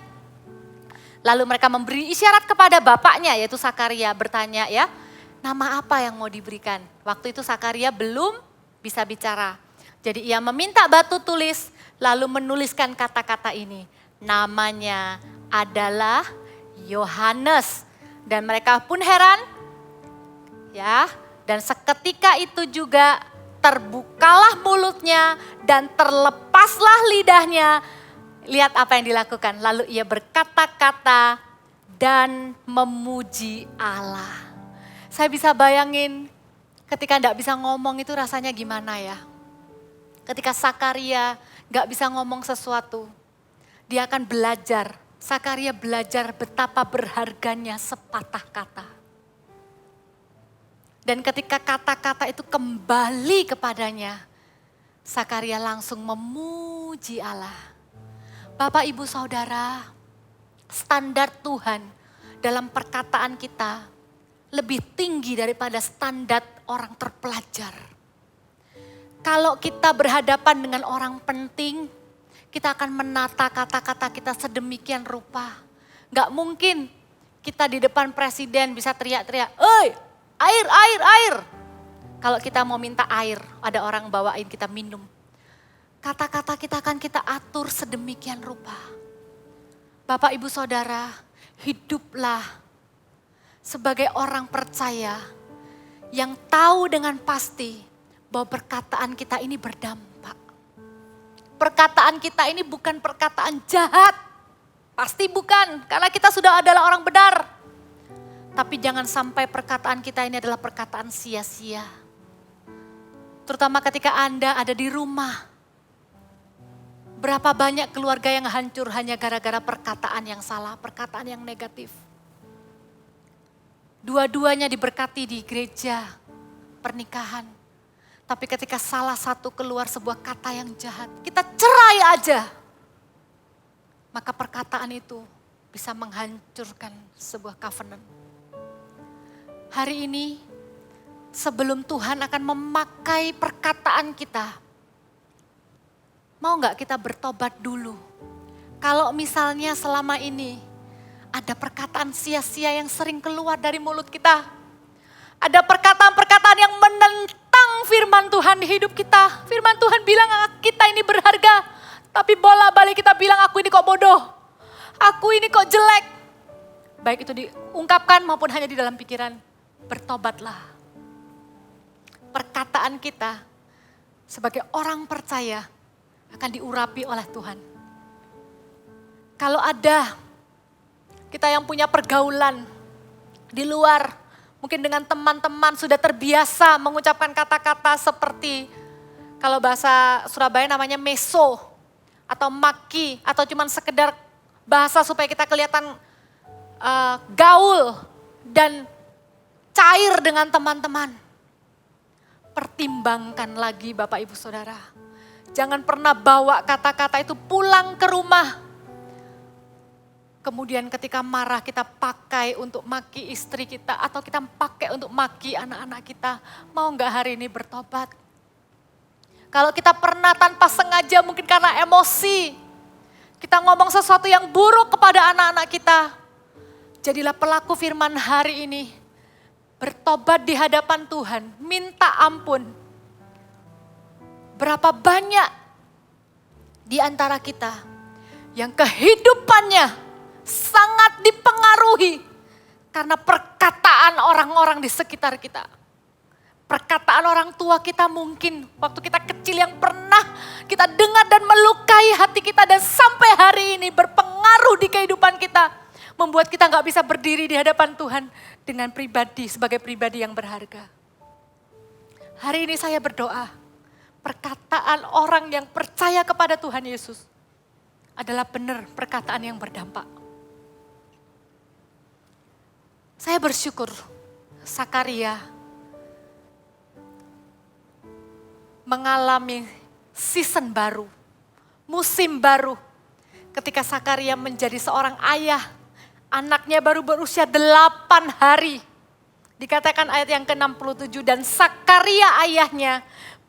Lalu mereka memberi isyarat kepada bapaknya, yaitu Sakaria, bertanya ya, nama apa yang mau diberikan? Waktu itu Sakaria belum bisa bicara. Jadi ia meminta batu tulis, lalu menuliskan kata-kata ini. Namanya adalah Yohanes. Dan mereka pun heran, ya. Dan seketika itu juga terbukalah mulutnya dan terlepaslah lidahnya. Lihat apa yang dilakukan. Lalu ia berkata-kata dan memuji Allah. Saya bisa bayangin ketika enggak bisa ngomong itu rasanya gimana ya. Ketika Sakaria enggak bisa ngomong sesuatu, dia akan belajar. Sakaria belajar betapa berharganya sepatah kata. Dan ketika kata-kata itu kembali kepadanya, Sakaria langsung memuji Allah. Bapak, Ibu, Saudara, standar Tuhan dalam perkataan kita lebih tinggi daripada standar orang terpelajar. Kalau kita berhadapan dengan orang penting, Kita akan menata kata-kata kita sedemikian rupa. Gak mungkin kita di depan presiden bisa teriak-teriak, "Oi, air, air, air." Kalau kita mau minta air, ada orang bawain kita minum. Kata-kata kita akan kita atur sedemikian rupa. Bapak, Ibu, Saudara, hiduplah sebagai orang percaya yang tahu dengan pasti bahwa perkataan kita ini berdampak. Perkataan kita ini bukan perkataan jahat. Pasti bukan, karena kita sudah adalah orang benar. Tapi jangan sampai perkataan kita ini adalah perkataan sia-sia. Terutama ketika Anda ada di rumah. Berapa banyak keluarga yang hancur hanya gara-gara perkataan yang salah, perkataan yang negatif. Dua-duanya diberkati di gereja, pernikahan. Tapi ketika salah satu keluar sebuah kata yang jahat, kita cerai aja. Maka perkataan itu bisa menghancurkan sebuah covenant. Hari ini sebelum Tuhan akan memakai perkataan kita, mau gak kita bertobat dulu? Kalau misalnya selama ini ada perkataan sia-sia yang sering keluar dari mulut kita. Ada perkataan-perkataan yang menentang firman Tuhan di hidup kita. Firman Tuhan bilang kita ini berharga. Tapi bola-balik kita bilang aku ini kok bodoh. Aku ini kok jelek. Baik itu diungkapkan maupun hanya di dalam pikiran. Bertobatlah. Perkataan kita sebagai orang percaya akan diurapi oleh Tuhan. Kalau ada kita yang punya pergaulan di luar, mungkin dengan teman-teman sudah terbiasa mengucapkan kata-kata seperti, kalau bahasa Surabaya namanya meso, atau maki, atau cuman sekedar bahasa supaya kita kelihatan gaul dan cair dengan teman-teman. Pertimbangkan lagi Bapak Ibu Saudara. Jangan pernah bawa kata-kata itu pulang ke rumah. Kemudian ketika marah kita pakai untuk maki istri kita atau kita pakai untuk maki anak-anak kita. Mau nggak hari ini bertobat? Kalau kita pernah tanpa sengaja mungkin karena emosi. Kita ngomong sesuatu yang buruk kepada anak-anak kita. Jadilah pelaku firman hari ini. Bertobat di hadapan Tuhan, minta ampun. Berapa banyak di antara kita yang kehidupannya sangat dipengaruhi karena perkataan orang-orang di sekitar kita. Perkataan orang tua kita mungkin waktu kita kecil yang pernah kita dengar dan melukai hati kita dan sampai hari ini berpengaruh di kehidupan kita. Membuat kita gak bisa berdiri di hadapan Tuhan dengan pribadi sebagai pribadi yang berharga. Hari ini saya berdoa, perkataan orang yang percaya kepada Tuhan Yesus adalah benar perkataan yang berdampak. Saya bersyukur Sakaria mengalami season baru, musim baru. Ketika Sakaria menjadi seorang ayah, anaknya baru berusia 8 hari. Dikatakan ayat yang ke-67, dan Sakaria ayahnya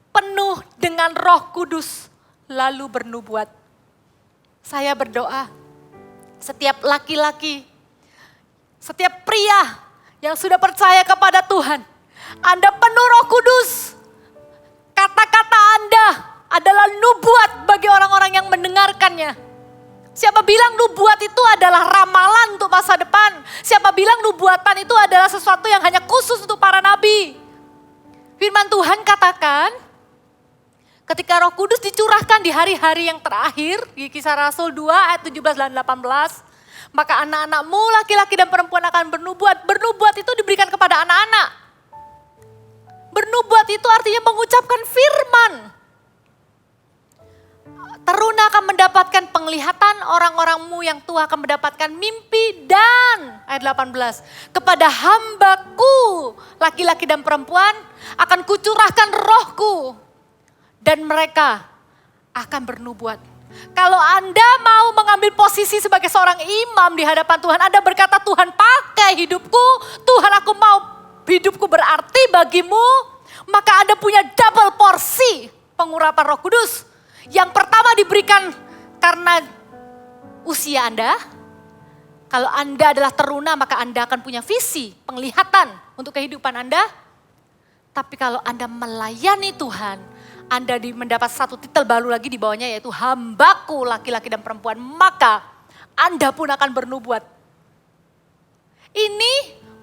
penuh dengan Roh Kudus lalu bernubuat. Saya berdoa, setiap laki-laki, setiap pria yang sudah percaya kepada Tuhan, Anda penuh Roh Kudus. Kata-kata Anda adalah nubuat bagi orang-orang yang mendengarkannya. Siapa bilang nubuat itu adalah ramalan untuk masa depan? Siapa bilang nubuatan itu adalah sesuatu yang hanya khusus untuk para nabi? Firman Tuhan katakan, ketika Roh Kudus dicurahkan di hari-hari yang terakhir, di Kisah Rasul 2 ayat 17 dan 18, maka anak-anakmu laki-laki dan perempuan akan bernubuat. Bernubuat itu diberikan kepada anak-anak. Bernubuat itu artinya mengucapkan firman. Teruna akan mendapatkan penglihatan, orang-orangmu yang tua akan mendapatkan mimpi, dan ayat 18, kepada hambaku laki-laki dan perempuan akan kucurahkan rohku dan mereka akan bernubuat. Kalau Anda mau mengambil posisi sebagai seorang imam di hadapan Tuhan, Anda berkata, Tuhan pakai hidupku, Tuhan aku mau hidupku berarti bagimu, maka Anda punya double porsi pengurapan Roh Kudus. Yang pertama diberikan karena usia Anda, kalau Anda adalah teruna maka Anda akan punya visi, penglihatan untuk kehidupan Anda. Tapi kalau Anda melayani Tuhan, Anda mendapat satu titel baru lagi di bawahnya yaitu hambaku laki-laki dan perempuan. Maka Anda pun akan bernubuat. Ini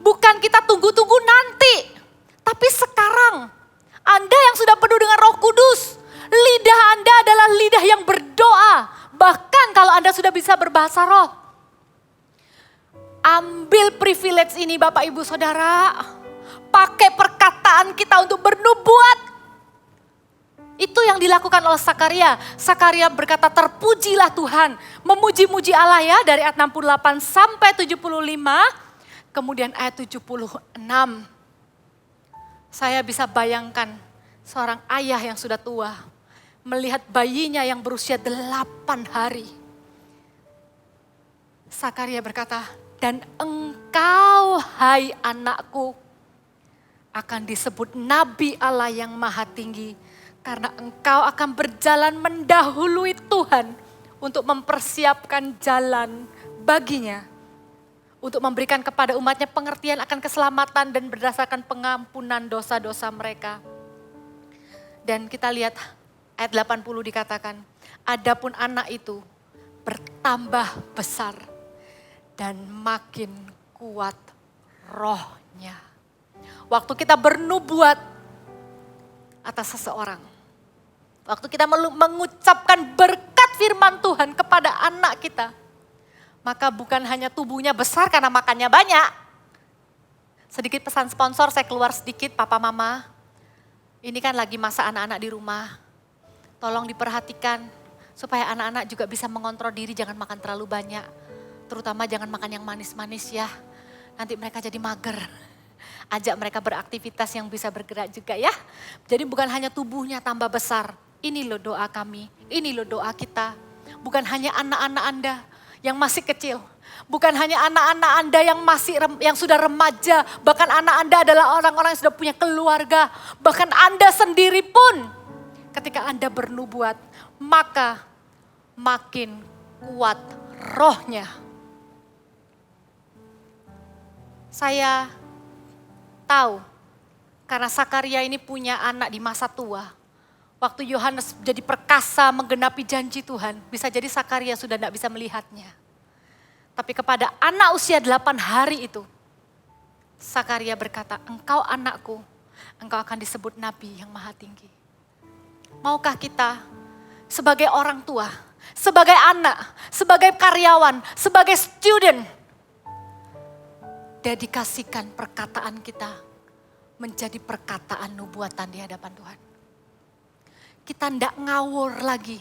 bukan kita tunggu-tunggu nanti. Tapi sekarang Anda yang sudah penuh dengan Roh Kudus. Lidah Anda adalah lidah yang berdoa. Bahkan kalau Anda sudah bisa berbahasa roh. Ambil privilege ini Bapak Ibu Saudara. Pakai perkataan kita untuk bernubuat. Itu yang dilakukan oleh Sakaria. Sakaria berkata terpujilah Tuhan. Memuji-muji Allah ya dari ayat 68 sampai 75. Kemudian ayat 76. Saya bisa bayangkan seorang ayah yang sudah tua. Melihat bayinya yang berusia 8 hari. Sakaria berkata, dan engkau hai anakku akan disebut Nabi Allah yang Maha Tinggi. Karena engkau akan berjalan mendahului Tuhan untuk mempersiapkan jalan baginya. Untuk memberikan kepada umatnya pengertian akan keselamatan dan berdasarkan pengampunan dosa-dosa mereka. Dan kita lihat ayat 80 dikatakan, adapun anak itu bertambah besar dan makin kuat rohnya. Waktu kita bernubuat atas seseorang, waktu kita mengucapkan berkat firman Tuhan kepada anak kita, maka bukan hanya tubuhnya besar karena makannya banyak. Sedikit pesan sponsor, saya keluar sedikit, papa mama. Ini kan lagi masa anak-anak di rumah. Tolong diperhatikan supaya anak-anak juga bisa mengontrol diri, jangan makan terlalu banyak. Terutama jangan makan yang manis-manis ya. Nanti mereka jadi mager. Ajak mereka beraktivitas yang bisa bergerak juga ya. Jadi bukan hanya tubuhnya tambah besar. Ini loh doa kami, ini loh doa kita. Bukan hanya anak-anak Anda yang masih kecil. Bukan hanya anak-anak Anda yang sudah remaja, bahkan anak Anda adalah orang-orang yang sudah punya keluarga, bahkan Anda sendiri pun ketika Anda bernubuat, maka makin kuat rohnya. Saya tahu karena Sakaria ini punya anak di masa tua. Waktu Yohanes jadi perkasa menggenapi janji Tuhan, bisa jadi Sakaria sudah tidak bisa melihatnya. Tapi kepada anak usia 8 hari itu, Sakaria berkata, engkau anakku, engkau akan disebut Nabi yang Maha Tinggi. Maukah kita sebagai orang tua, sebagai anak, sebagai karyawan, sebagai student, dedikasikan perkataan kita menjadi perkataan nubuatan di hadapan Tuhan. Kita tidak ngawur lagi,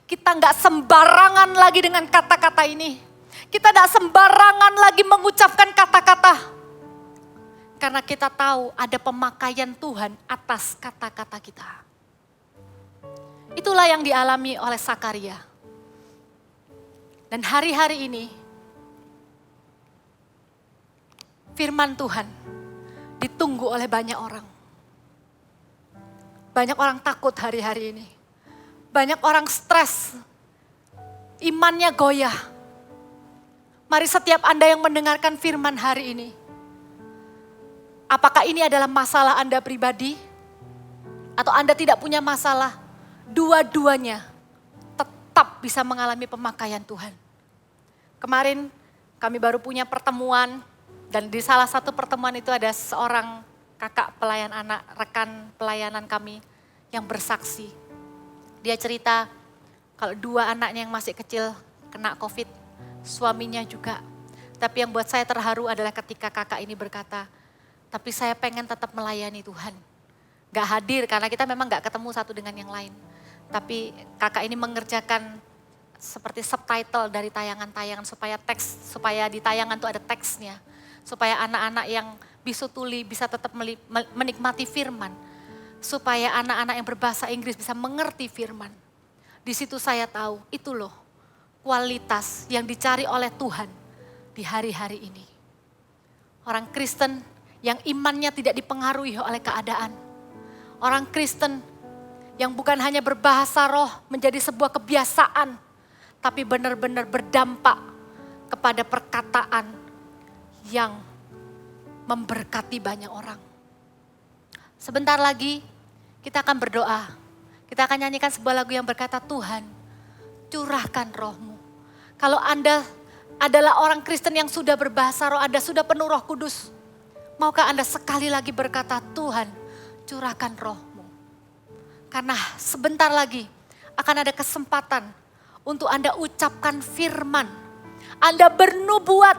kita nggak sembarangan lagi dengan kata-kata ini. Kita tidak sembarangan lagi mengucapkan kata-kata. Karena kita tahu ada pemakaian Tuhan atas kata-kata kita. Itulah yang dialami oleh Sakaria. Dan hari-hari ini, firman Tuhan ditunggu oleh banyak orang. Banyak orang takut hari-hari ini. Banyak orang stres. Imannya goyah. Mari setiap Anda yang mendengarkan firman hari ini. Apakah ini adalah masalah Anda pribadi? Atau Anda tidak punya masalah? Dua-duanya tetap bisa mengalami pemakaian Tuhan. Kemarin kami baru punya pertemuan. Dan di salah satu pertemuan itu ada seorang kakak pelayan anak, rekan pelayanan kami yang bersaksi. Dia cerita kalau 2 anaknya yang masih kecil kena COVID. Suaminya juga. Tapi yang buat saya terharu adalah ketika kakak ini berkata, tapi saya pengen tetap melayani Tuhan. Gak hadir karena kita memang gak ketemu satu dengan yang lain. Tapi kakak ini mengerjakan seperti subtitle dari tayangan-tayangan supaya di tayangan itu ada teksnya. Supaya anak-anak yang bisu tuli bisa tetap menikmati firman. Supaya anak-anak yang berbahasa Inggris bisa mengerti firman. Di situ saya tahu itu loh kualitas yang dicari oleh Tuhan di hari-hari ini. Orang Kristen yang imannya tidak dipengaruhi oleh keadaan. Orang Kristen yang bukan hanya berbahasa roh menjadi sebuah kebiasaan. tapi benar-benar berdampak kepada perkataan yang memberkati banyak orang. Sebentar lagi kita akan berdoa. Kita akan nyanyikan sebuah lagu yang berkata, Tuhan, curahkan roh-Mu. Kalau Anda adalah orang Kristen yang sudah berbahasa roh, Anda sudah penuh Roh Kudus, maukah Anda sekali lagi berkata, Tuhan, curahkan roh-Mu. Karena sebentar lagi akan ada kesempatan untuk Anda ucapkan firman. Anda bernubuat,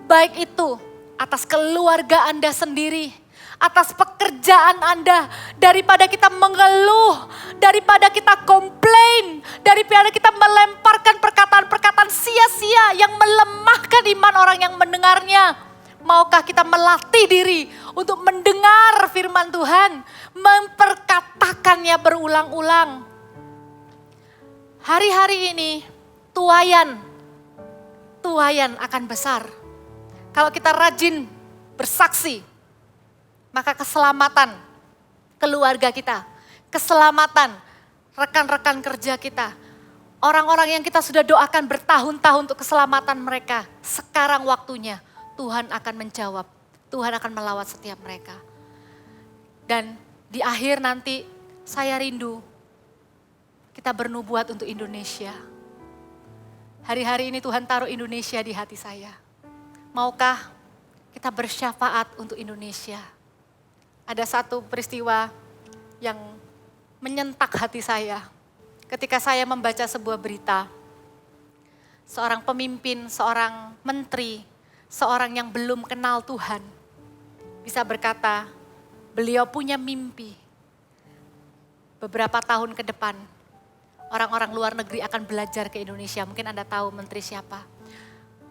baik itu atas keluarga Anda sendiri, atas pekerjaan Anda, daripada kita mengeluh, daripada kita komplain, daripada kita melemparkan perkataan-perkataan sia-sia yang melemahkan iman orang yang mendengarnya. Maukah kita melatih diri untuk mendengar firman Tuhan, memperkatakannya berulang-ulang. Hari-hari ini tuayan akan besar. Kalau kita rajin bersaksi, maka keselamatan keluarga kita, keselamatan rekan-rekan kerja kita, orang-orang yang kita sudah doakan bertahun-tahun untuk keselamatan mereka, sekarang waktunya Tuhan akan menjawab, Tuhan akan melawat setiap mereka. Dan di akhir nanti saya rindu kita bernubuat untuk Indonesia. Hari-hari ini Tuhan taruh Indonesia di hati saya. Maukah kita bersyafaat untuk Indonesia? Ada satu peristiwa yang menyentak hati saya ketika saya membaca sebuah berita. Seorang pemimpin, seorang menteri, seorang yang belum kenal Tuhan bisa berkata, beliau punya mimpi. Beberapa tahun ke depan, orang-orang luar negeri akan belajar ke Indonesia. Mungkin Anda tahu menteri siapa.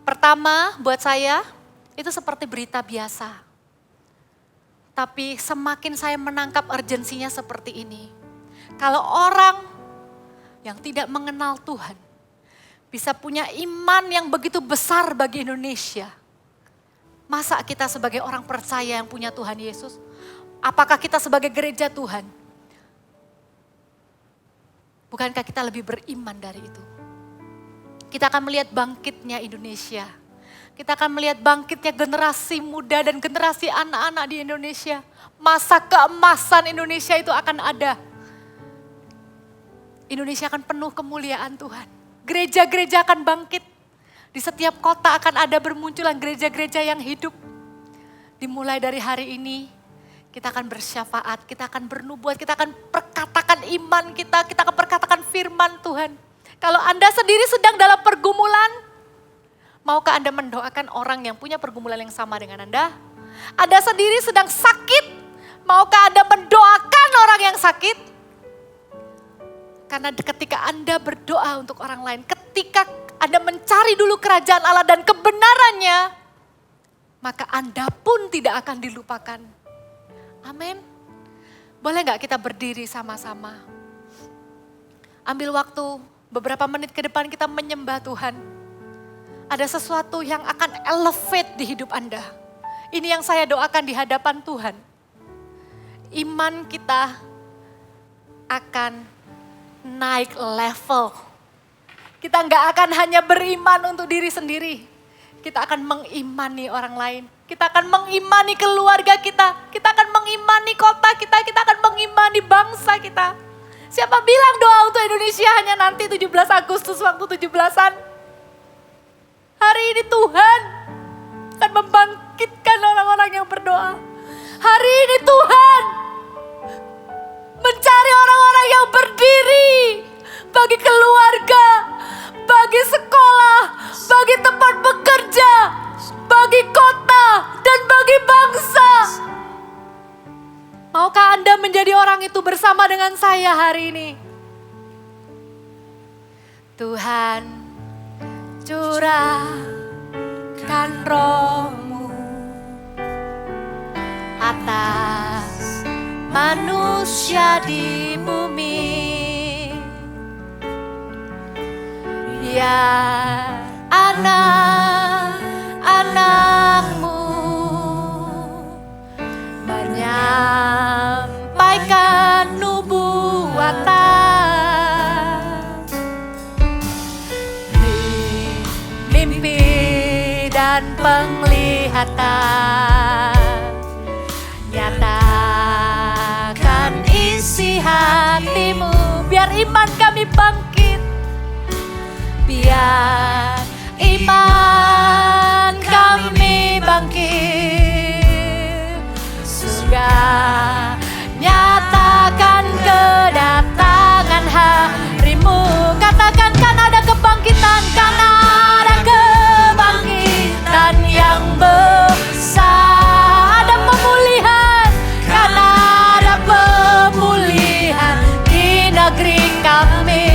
Pertama buat saya, itu seperti berita biasa. Tapi semakin saya menangkap urgensinya seperti ini. Kalau orang yang tidak mengenal Tuhan bisa punya iman yang begitu besar bagi Indonesia. Masa kita sebagai orang percaya yang punya Tuhan Yesus, apakah kita sebagai gereja Tuhan, bukankah kita lebih beriman dari itu? Kita akan melihat bangkitnya Indonesia. Kita akan melihat bangkitnya generasi muda dan generasi anak-anak di Indonesia. Masa keemasan Indonesia itu akan ada. Indonesia akan penuh kemuliaan Tuhan. Gereja-gereja akan bangkit. Di setiap kota akan ada bermunculan gereja-gereja yang hidup. Dimulai dari hari ini, kita akan bersyafaat, kita akan bernubuat, kita akan perkatakan iman kita akan perkatakan firman Tuhan. Kalau Anda sendiri sedang dalam pergumulan, maukah Anda mendoakan orang yang punya pergumulan yang sama dengan Anda? Anda sendiri sedang sakit, maukah Anda mendoakan orang yang sakit? Karena ketika Anda berdoa untuk orang lain, ketika Anda mencari dulu kerajaan Allah dan kebenarannya, maka Anda pun tidak akan dilupakan. Amin. Boleh gak kita berdiri sama-sama? Ambil waktu beberapa menit ke depan kita menyembah Tuhan. Ada sesuatu yang akan elevate di hidup Anda. Ini yang saya doakan di hadapan Tuhan. Iman kita akan naik level. Kita nggak akan hanya beriman untuk diri sendiri. Kita akan mengimani orang lain. Kita akan mengimani keluarga kita. Kita akan mengimani kota kita. Kita akan mengimani bangsa kita. Siapa bilang doa untuk Indonesia hanya nanti 17 Agustus waktu 17-an? Hari ini Tuhan akan membangkitkan orang-orang yang berdoa. Hari ini Tuhan mencari orang-orang yang berdiri bagi keluarga, bagi sekolah, bagi tempat bekerja, bagi kota, dan bagi bangsa. Maukah Anda menjadi orang itu bersama dengan saya hari ini? Tuhan, curahkan roh-Mu atas manusia di bumi. Biar anak-anak-Mu menyampaikan nubuatan iman kami bangkit. Biar iman kami bangkit. Surga nyatakan kedatangan hari-Mu. Katakan kan ada kebangkitan, kan ada kebangkitan yang besar. Ada pemulihan, kan ada pemulihan di negeri kami.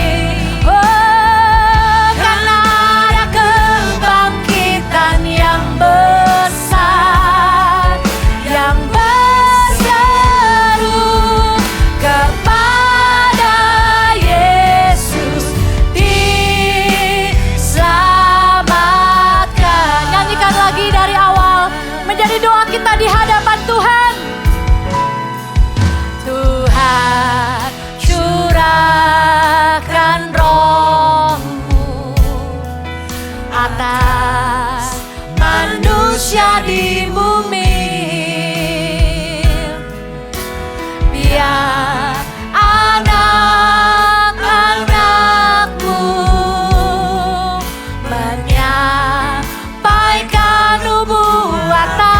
Oh, kan ada kebangkitan yang besar, yang berseru kepada Yesus diselamatkan. Nyanyikan lagi dari awal, menjadi doa kita di hadapan Tuhan. Tuhan, curahkan Roh-Mu atas manusia di bumi. Biar anak-anak-Mu menyampaikan nubuatan.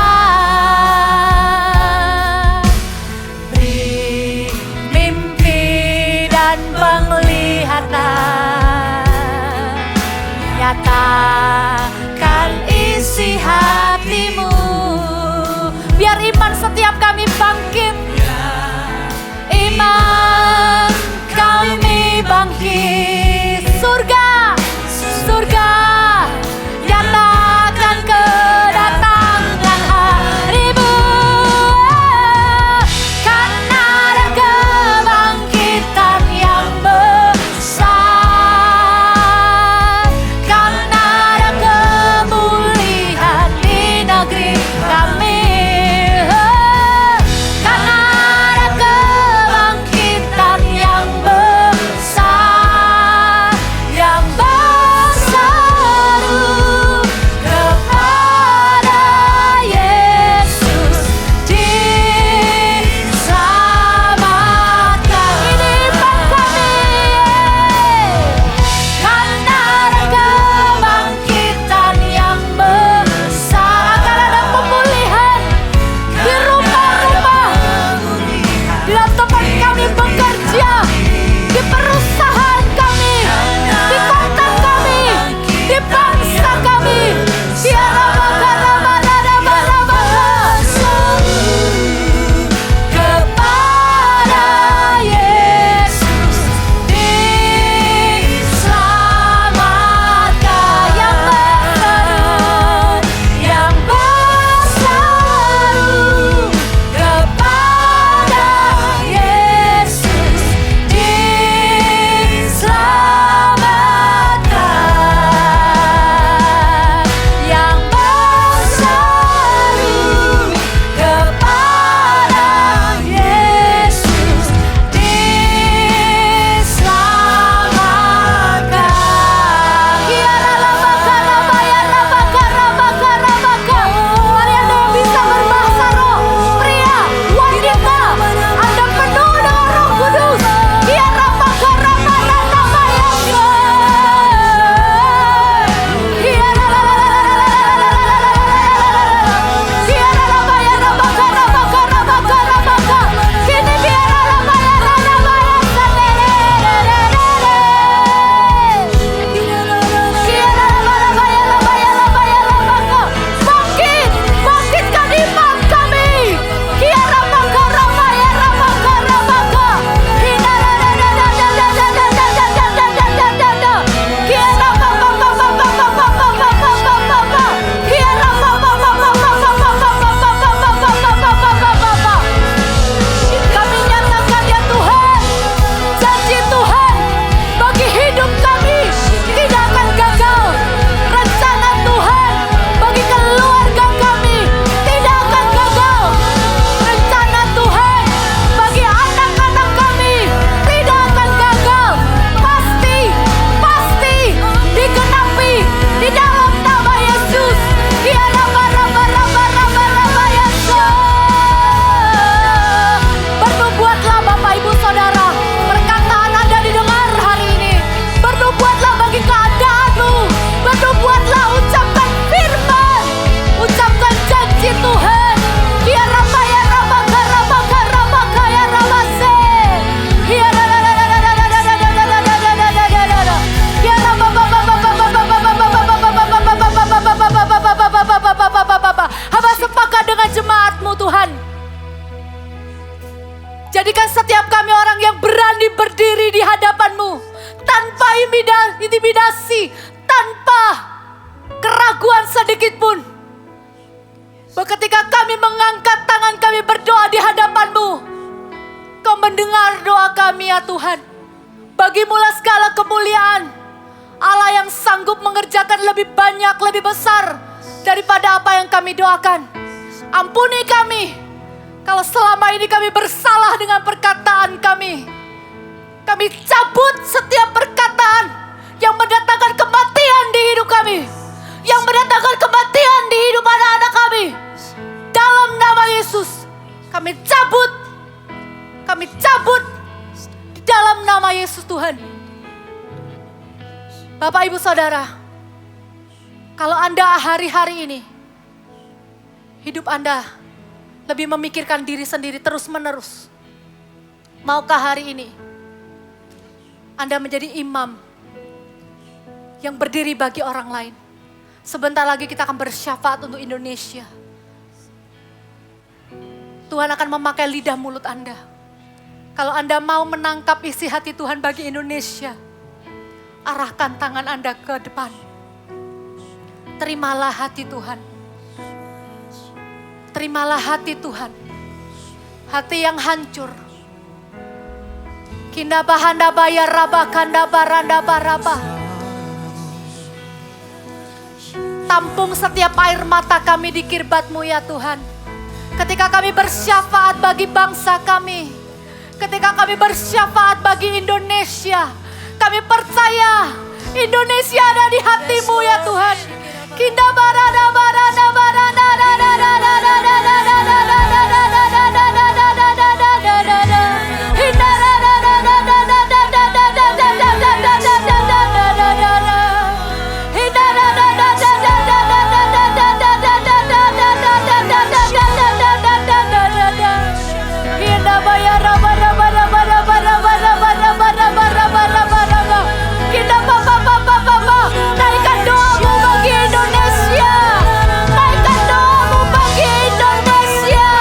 Jadikan setiap kami orang yang berani berdiri di hadapan-Mu. Tanpa intimidasi, tanpa keraguan sedikit pun. Bahwa ketika kami mengangkat tangan kami berdoa di hadapan-Mu, Kau mendengar doa kami ya Tuhan. Bagimulah segala kemuliaan. Allah yang sanggup mengerjakan lebih banyak, lebih besar daripada apa yang kami doakan. Ampuni kami kalau selama ini kami bersalah dengan perkataan kami. Kami cabut setiap perkataan yang mendatangkan kematian di hidup kami. Yang mendatangkan kematian di hidup anak-anak kami. Dalam nama Yesus, kami cabut. Kami cabut di dalam nama Yesus Tuhan. Bapak Ibu Saudara, kalau Anda hari-hari ini, hidup Anda lebih memikirkan diri sendiri terus-menerus. Maukah hari ini Anda menjadi imam yang berdiri bagi orang lain? Sebentar lagi kita akan bersyafaat untuk Indonesia. Tuhan akan memakai lidah mulut Anda. Kalau Anda mau menangkap isi hati Tuhan bagi Indonesia, arahkan tangan Anda ke depan. Terimalah hati Tuhan. Terimalah hati Tuhan. Hati yang hancur. Kindabahanda bayar raba kanda baranda baraba. Tampung setiap air mata kami di kirbat-Mu ya Tuhan. Ketika kami bersyafaat bagi bangsa kami. Ketika kami bersyafaat bagi Indonesia. Kami percaya Indonesia ada di hati-Mu ya Tuhan. Kinda barada barada barada naikkan doamu bagi Indonesia. Naikkan doamu bagi Indonesia.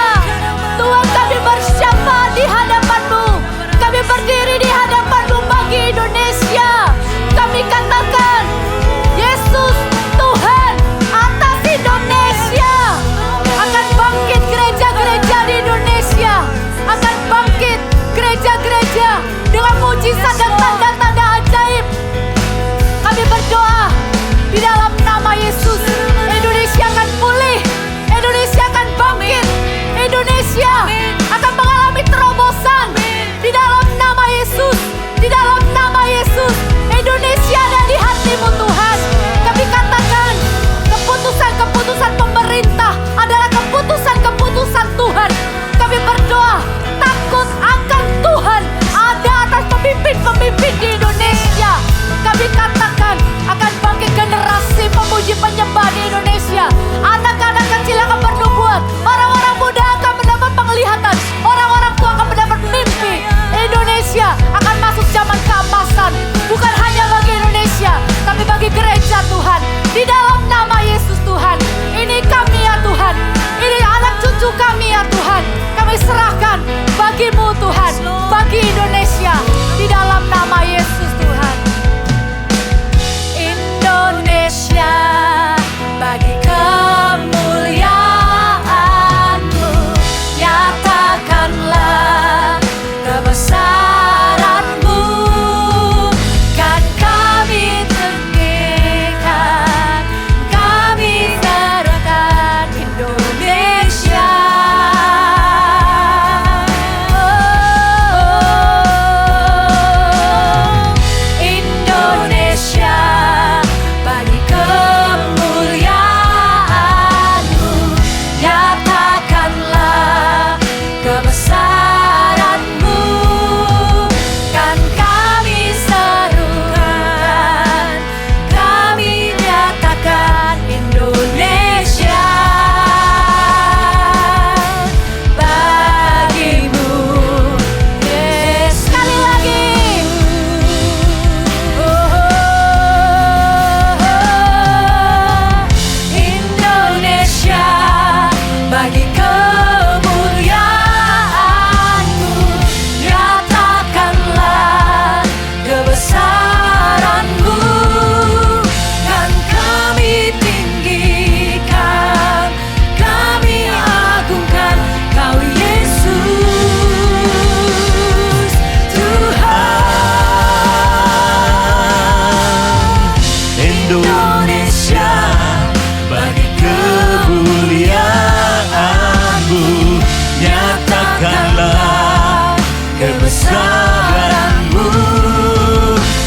kebesaran-Mu,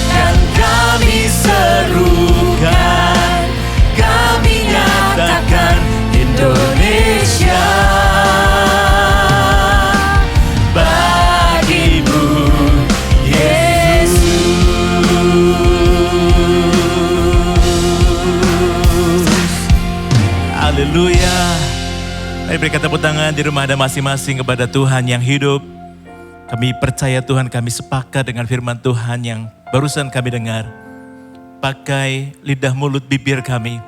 dan kami serukan, kami nyatakan Indonesia bagi-Mu, Yesus. Haleluya. Mari berikan tepuk tangan di rumah Anda masing-masing kepada Tuhan yang hidup. Kami percaya Tuhan, kami sepakat dengan firman Tuhan yang barusan kami dengar. Pakai lidah, mulut, bibir kami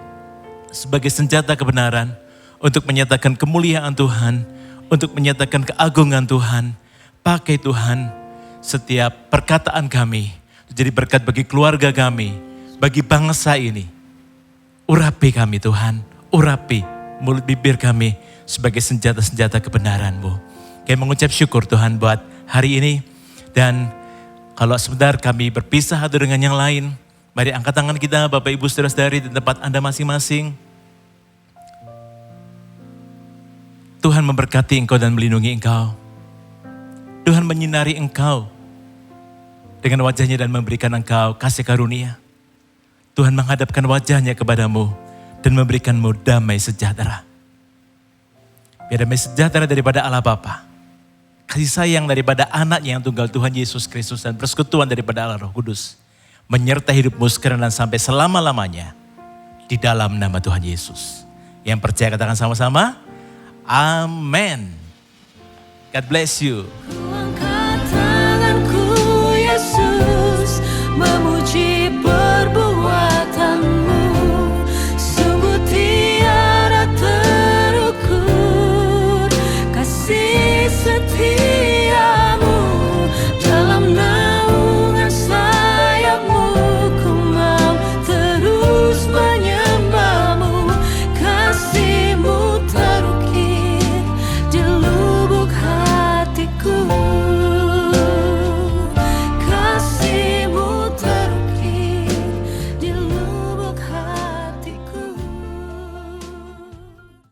sebagai senjata kebenaran untuk menyatakan kemuliaan Tuhan, untuk menyatakan keagungan Tuhan. Pakai Tuhan setiap perkataan kami jadi berkat bagi keluarga kami, bagi bangsa ini. Urapi kami Tuhan, urapi mulut bibir kami sebagai senjata-senjata kebenaran-Mu. Kami mengucap syukur Tuhan buat hari ini. Dan kalau sebentar kami berpisah satu dengan yang lain, mari angkat tangan kita Bapak Ibu Saudara-saudari di tempat Anda masing-masing. Tuhan memberkati engkau dan melindungi engkau. Tuhan menyinari engkau dengan wajahnya dan memberikan engkau kasih karunia. Tuhan menghadapkan wajahnya kepadamu dan memberikanmu damai sejahtera. Biar damai sejahtera daripada Allah Bapa, kasih sayang daripada anaknya yang tunggal Tuhan Yesus Kristus, dan persekutuan daripada Allah Roh Kudus menyertai hidupmu sekarang dan sampai selama-lamanya di dalam nama Tuhan Yesus. Yang percaya katakan sama-sama, amin. God bless you.